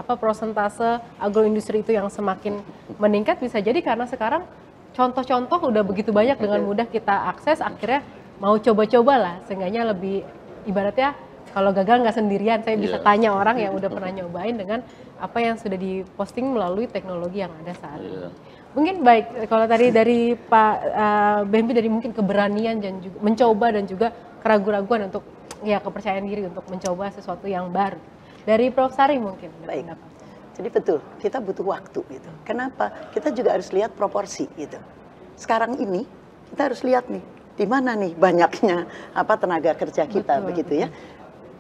persentase agroindustri itu yang semakin meningkat, bisa jadi karena sekarang contoh-contoh udah begitu banyak dengan mudah kita akses, akhirnya mau coba-coba lah, seenggaknya lebih ibaratnya kalau gagal nggak sendirian, saya bisa tanya orang yang udah pernah nyobain dengan apa yang sudah diposting melalui teknologi yang ada saat ini. Mungkin baik kalau tadi dari Pak Bempi dari mungkin keberanian dan juga mencoba dan juga keraguan-raguan untuk kepercayaan diri untuk mencoba sesuatu yang baru. Dari Prof. Sari mungkin. Baik. Jadi betul, kita butuh waktu gitu. Kenapa? Kita juga harus lihat proporsi gitu. Sekarang ini kita harus lihat nih, di mana nih banyaknya tenaga kerja kita begitu ya.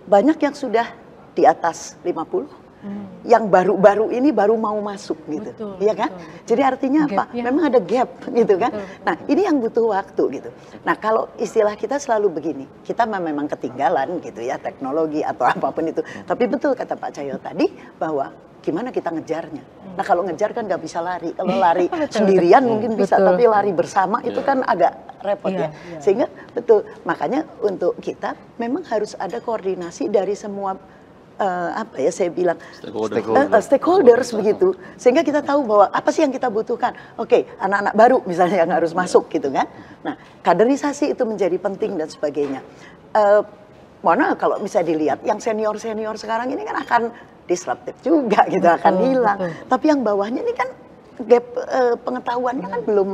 Banyak yang sudah di atas 50, Yang baru-baru ini baru mau masuk gitu, Betul, iya kan? betul. Jadi artinya apa? Gapnya. Memang ada gap gitu kan? Betul. Nah ini yang butuh waktu gitu. Nah kalau istilah kita selalu begini, kita memang ketinggalan gitu ya teknologi atau apapun itu. Tapi betul kata Pak Cahyo tadi bahwa gimana kita ngejarnya. Nah kalau ngejar kan nggak bisa lari. Kalau lari sendirian mungkin bisa, Betul. tapi lari bersama itu kan agak repot Iya, ya. Sehingga betul, makanya untuk kita memang harus ada koordinasi dari semua apa ya saya bilang stakeholders begitu, sehingga kita tahu bahwa apa sih yang kita butuhkan. Oke, anak-anak baru misalnya yang harus masuk gitu kan. Nah kaderisasi itu menjadi penting dan sebagainya. Mana kalau bisa dilihat yang senior sekarang ini kan akan disruptif juga gitu, akan hilang. Tapi yang bawahnya ini kan gap pengetahuannya kan belum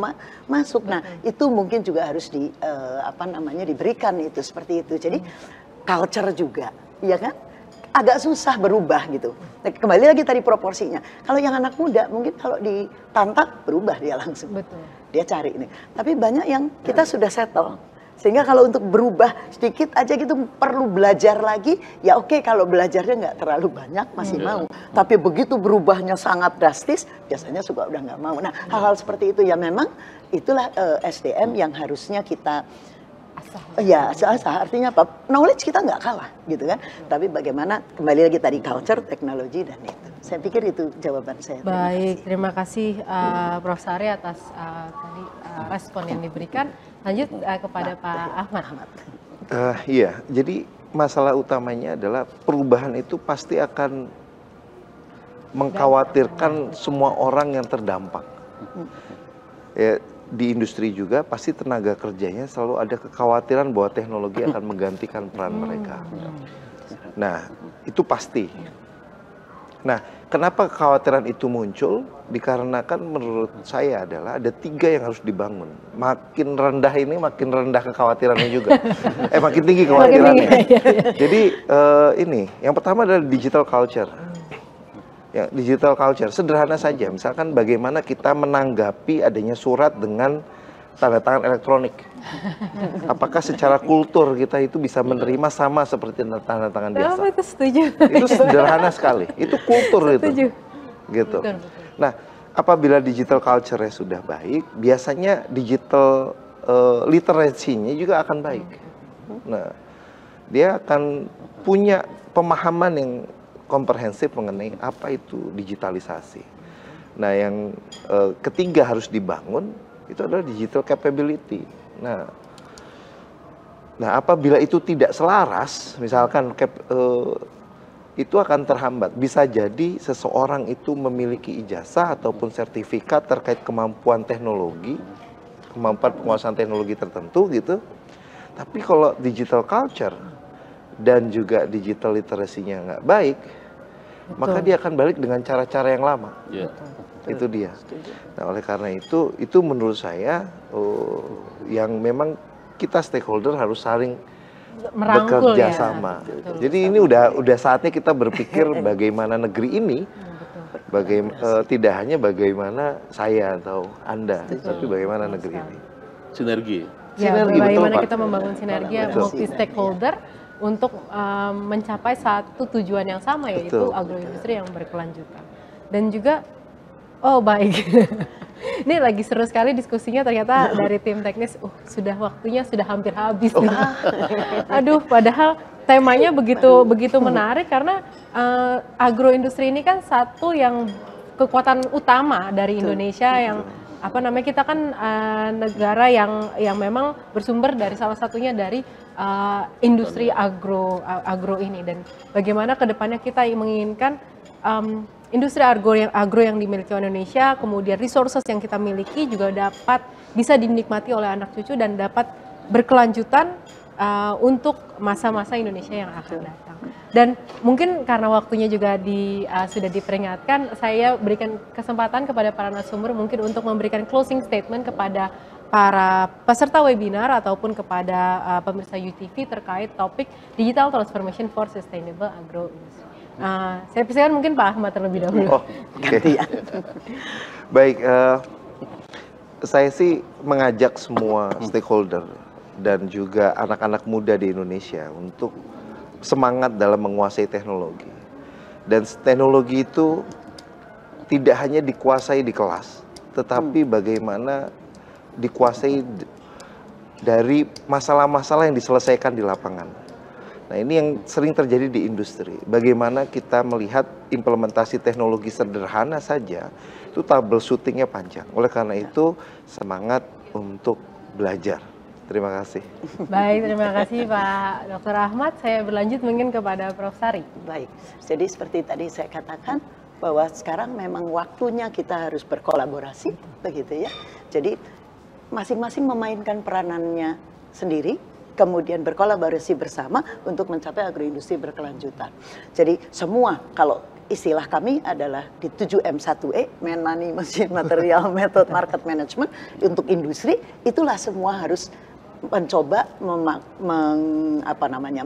masuk. Nah itu mungkin juga harus diberikan itu seperti itu. Jadi culture juga, ya kan? Agak susah berubah gitu. Nah, kembali lagi tadi proporsinya. Kalau yang anak muda mungkin kalau ditantang berubah dia langsung. Betul. Dia cari ini. Tapi banyak yang kita sudah settle. Sehingga kalau untuk berubah sedikit aja gitu perlu belajar lagi. Ya oke, kalau belajarnya nggak terlalu banyak masih mau. Tapi begitu berubahnya sangat drastis, biasanya suka udah nggak mau. Nah hal-hal seperti itu ya memang itulah SDM yang harusnya kita ya asah. Artinya apa? Knowledge kita nggak kalah gitu kan. Tapi bagaimana kembali lagi tadi culture, teknologi dan itu. Saya pikir itu jawaban saya. Baik, terima kasih Prof. Sari atas tadi respon yang diberikan. Lanjut kepada Pak Ahmad. Iya, jadi masalah utamanya adalah perubahan itu pasti akan mengkhawatirkan semua orang yang terdampak. Ya, di industri juga pasti tenaga kerjanya selalu ada kekhawatiran bahwa teknologi akan menggantikan peran mereka. Nah, itu pasti. Nah, kenapa kekhawatiran itu muncul? Dikarenakan menurut saya adalah ada 3 yang harus dibangun. Makin rendah ini, makin rendah kekhawatirannya juga. Makin tinggi kekhawatirannya. Jadi ini, yang pertama adalah digital culture. Ya, digital culture sederhana saja. Misalkan bagaimana kita menanggapi adanya surat dengan tanda tangan elektronik. Apakah secara kultur kita itu bisa menerima sama seperti tanda tangan biasa? Itu setuju. Itu sederhana sekali. Itu kultur itu. Gitu. Betul. Nah, apabila digital culture-nya sudah baik, biasanya digital literasinya juga akan baik. Nah, dia akan punya pemahaman yang komprehensif mengenai apa itu digitalisasi. Nah, yang ketiga harus dibangun itu adalah digital capability. Nah, apabila itu tidak selaras, misalkan itu akan terhambat. Bisa jadi seseorang itu memiliki ijazah ataupun sertifikat terkait kemampuan teknologi, kemampuan penguasaan teknologi tertentu gitu. Tapi kalau digital culture dan juga digital literasinya nggak baik, maka dia akan balik dengan cara-cara yang lama. Itu dia. Nah, oleh karena itu menurut saya yang memang kita stakeholder harus saling merangkul bekerja ya. sama. Betul. Jadi ini udah saatnya kita berpikir bagaimana negeri ini, tidak hanya bagaimana saya atau Anda, tapi bagaimana negeri ini. Sinergi. Ya, Sinergi, bagaimana betul, Pak. kita membangun sinergi multi stakeholder untuk mencapai satu tujuan yang sama, yaitu agroindustri yang berkelanjutan. Dan juga, oh baik, ini lagi seru sekali diskusinya ternyata dari tim teknis, sudah waktunya sudah hampir habis nih. Aduh, padahal temanya begitu menarik karena agroindustri ini kan satu yang kekuatan utama dari Indonesia yang kita kan negara yang memang bersumber dari salah satunya dari industri agro ini, dan bagaimana kedepannya kita menginginkan industri agro yang dimiliki oleh Indonesia, kemudian resources yang kita miliki juga dapat bisa dinikmati oleh anak cucu dan dapat berkelanjutan untuk masa-masa Indonesia yang akan datang. Dan mungkin karena waktunya juga sudah diperingatkan, saya berikan kesempatan kepada para narasumber mungkin untuk memberikan closing statement kepada para peserta webinar ataupun kepada pemirsa UTV terkait topik Digital Transformation for Sustainable Agroindustry. Saya persilakan mungkin Pak Ahmad terlebih dahulu. Baik, saya sih mengajak semua stakeholder dan juga anak-anak muda di Indonesia untuk semangat dalam menguasai teknologi. Dan teknologi itu tidak hanya dikuasai di kelas, tetapi bagaimana dikuasai dari masalah-masalah yang diselesaikan di lapangan. Nah, ini yang sering terjadi di industri. Bagaimana kita melihat implementasi teknologi sederhana saja, itu troubleshooting-nya panjang. Oleh karena itu, semangat untuk belajar. Terima kasih. Baik, terima kasih Pak Dr. Ahmad. Saya berlanjut mungkin kepada Prof. Sari. Baik, jadi seperti tadi saya katakan, bahwa sekarang memang waktunya kita harus berkolaborasi, begitu ya. Jadi masing-masing memainkan peranannya sendiri, kemudian berkolaborasi bersama untuk mencapai agroindustri berkelanjutan. Jadi semua, kalau istilah kami adalah di 7M1E, Man, Money, Machine, Material, Method, Market Management, untuk industri, itulah semua harus mencoba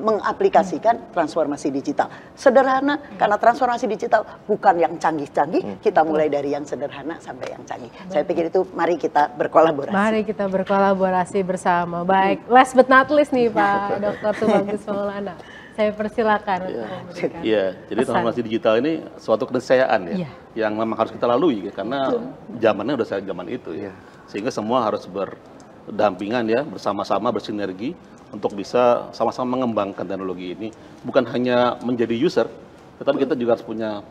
mengaplikasikan transformasi digital. Sederhana, karena transformasi digital bukan yang canggih-canggih, kita mulai dari yang sederhana sampai yang canggih. Saya pikir itu mari kita berkolaborasi. Mari kita berkolaborasi bersama. Baik, last but not least nih Pak Dr. Tubagus Maulana. Saya persilakan untuk memberikan jadi pesan. transformasi digital ini suatu keniscayaan ya, yang memang harus kita lalui karena zamannya udah zaman itu ya. Sehingga semua harus berdampingan ya, bersama-sama bersinergi untuk bisa sama-sama mengembangkan teknologi ini. Bukan hanya menjadi user, tetapi kita juga harus punya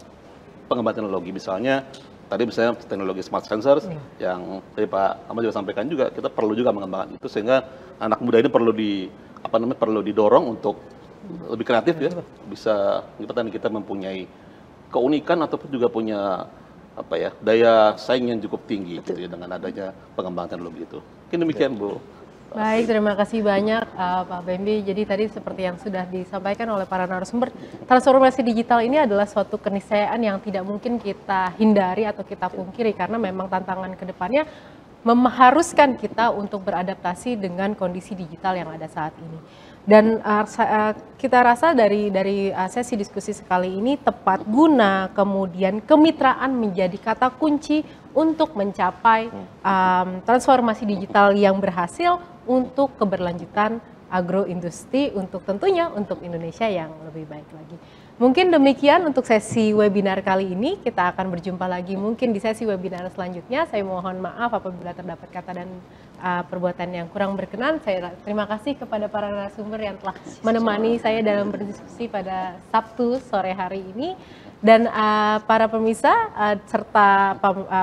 pengembangan teknologi. Misalnya tadi misalnya teknologi smart sensors yang tadi Pak Ahmad juga sampaikan juga, kita perlu juga mengembangkan itu sehingga anak muda ini perlu didorong untuk lebih kreatif ya, bisa kita mempunyai keunikan ataupun juga punya daya saing yang cukup tinggi gitu ya, dengan adanya pengembangan teknologi itu. Mungkin demikian Bu. Baik, terima kasih banyak Pak Bembi. Jadi tadi seperti yang sudah disampaikan oleh para narasumber, transformasi digital ini adalah suatu keniscayaan yang tidak mungkin kita hindari atau kita pungkiri karena memang tantangan ke depannya mengharuskan kita untuk beradaptasi dengan kondisi digital yang ada saat ini. Dan kita rasa dari sesi diskusi sekali ini tepat guna, kemudian kemitraan menjadi kata kunci untuk mencapai transformasi digital yang berhasil untuk keberlanjutan agroindustri, untuk tentunya untuk Indonesia yang lebih baik lagi. Mungkin demikian untuk sesi webinar kali ini. Kita akan berjumpa lagi mungkin di sesi webinar selanjutnya. Saya mohon maaf apabila terdapat kata dan perbuatan yang kurang berkenan. Saya terima kasih kepada para narasumber yang telah menemani saya dalam berdiskusi pada Sabtu sore hari ini. Dan para pemirsa serta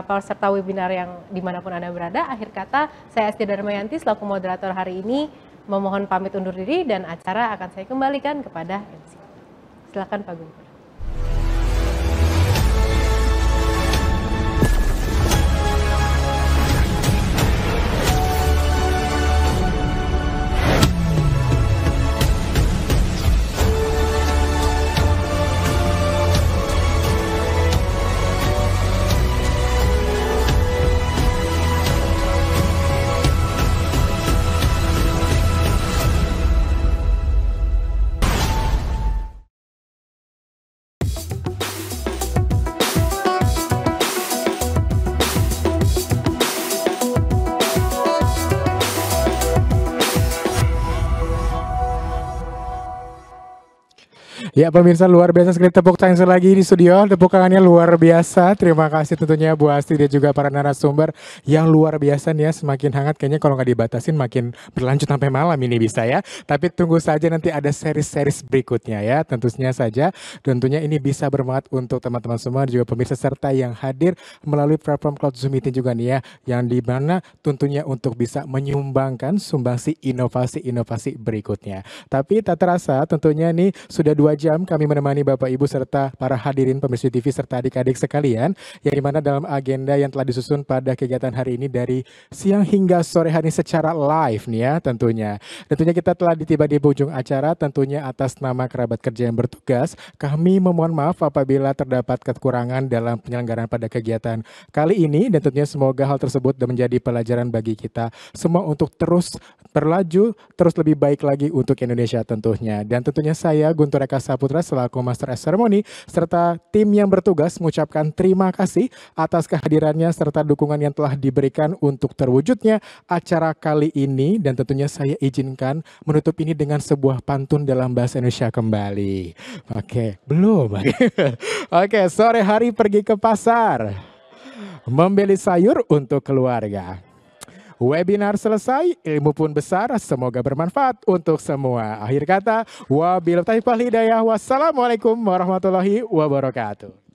peserta webinar yang dimanapun Anda berada, akhir kata saya Asti Darmayanti selaku moderator hari ini memohon pamit undur diri dan acara akan saya kembalikan kepada MC. Silakan Pak Guntur. Ya pemirsa, luar biasa sekali, tepuk tangan lagi di studio, tepuk tangannya luar biasa. Terima kasih tentunya Bu Asti dan juga para narasumber yang luar biasa nih ya, semakin hangat kayaknya kalau nggak dibatasin makin berlanjut sampai malam ini bisa ya. Tapi tunggu saja nanti ada seri-seri berikutnya ya, tentunya saja. Tentunya ini bisa bermanfaat untuk teman-teman semua dan juga pemirsa serta yang hadir melalui platform Cloud Zoom Meeting juga nih ya, yang dimana tentunya untuk bisa menyumbangkan sumbangsi inovasi-inovasi berikutnya. Tapi tak terasa tentunya nih sudah 2 jam kami menemani Bapak Ibu serta para hadirin pemirsa TV serta adik-adik sekalian, yang dimana dalam agenda yang telah disusun pada kegiatan hari ini dari siang hingga sore hari secara live nih ya tentunya. Tentunya kita telah tiba di ujung acara, tentunya atas nama kerabat kerja yang bertugas kami memohon maaf apabila terdapat kekurangan dalam penyelenggaraan pada kegiatan kali ini, dan tentunya semoga hal tersebut menjadi pelajaran bagi kita semua untuk terus berlaju, terus lebih baik lagi untuk Indonesia tentunya. Dan tentunya saya Guntur Eka Andika Saputra selaku Master of Ceremony serta tim yang bertugas mengucapkan terima kasih atas kehadirannya serta dukungan yang telah diberikan untuk terwujudnya acara kali ini, dan tentunya saya izinkan menutup ini dengan sebuah pantun dalam bahasa Indonesia kembali. Oke, belum. Oke, sore hari pergi ke pasar membeli sayur untuk keluarga. Webinar selesai, ilmu pun besar, semoga bermanfaat untuk semua. Akhir kata, wabillahi taufiq wal hidayah. Wassalamualaikum warahmatullahi wabarakatuh.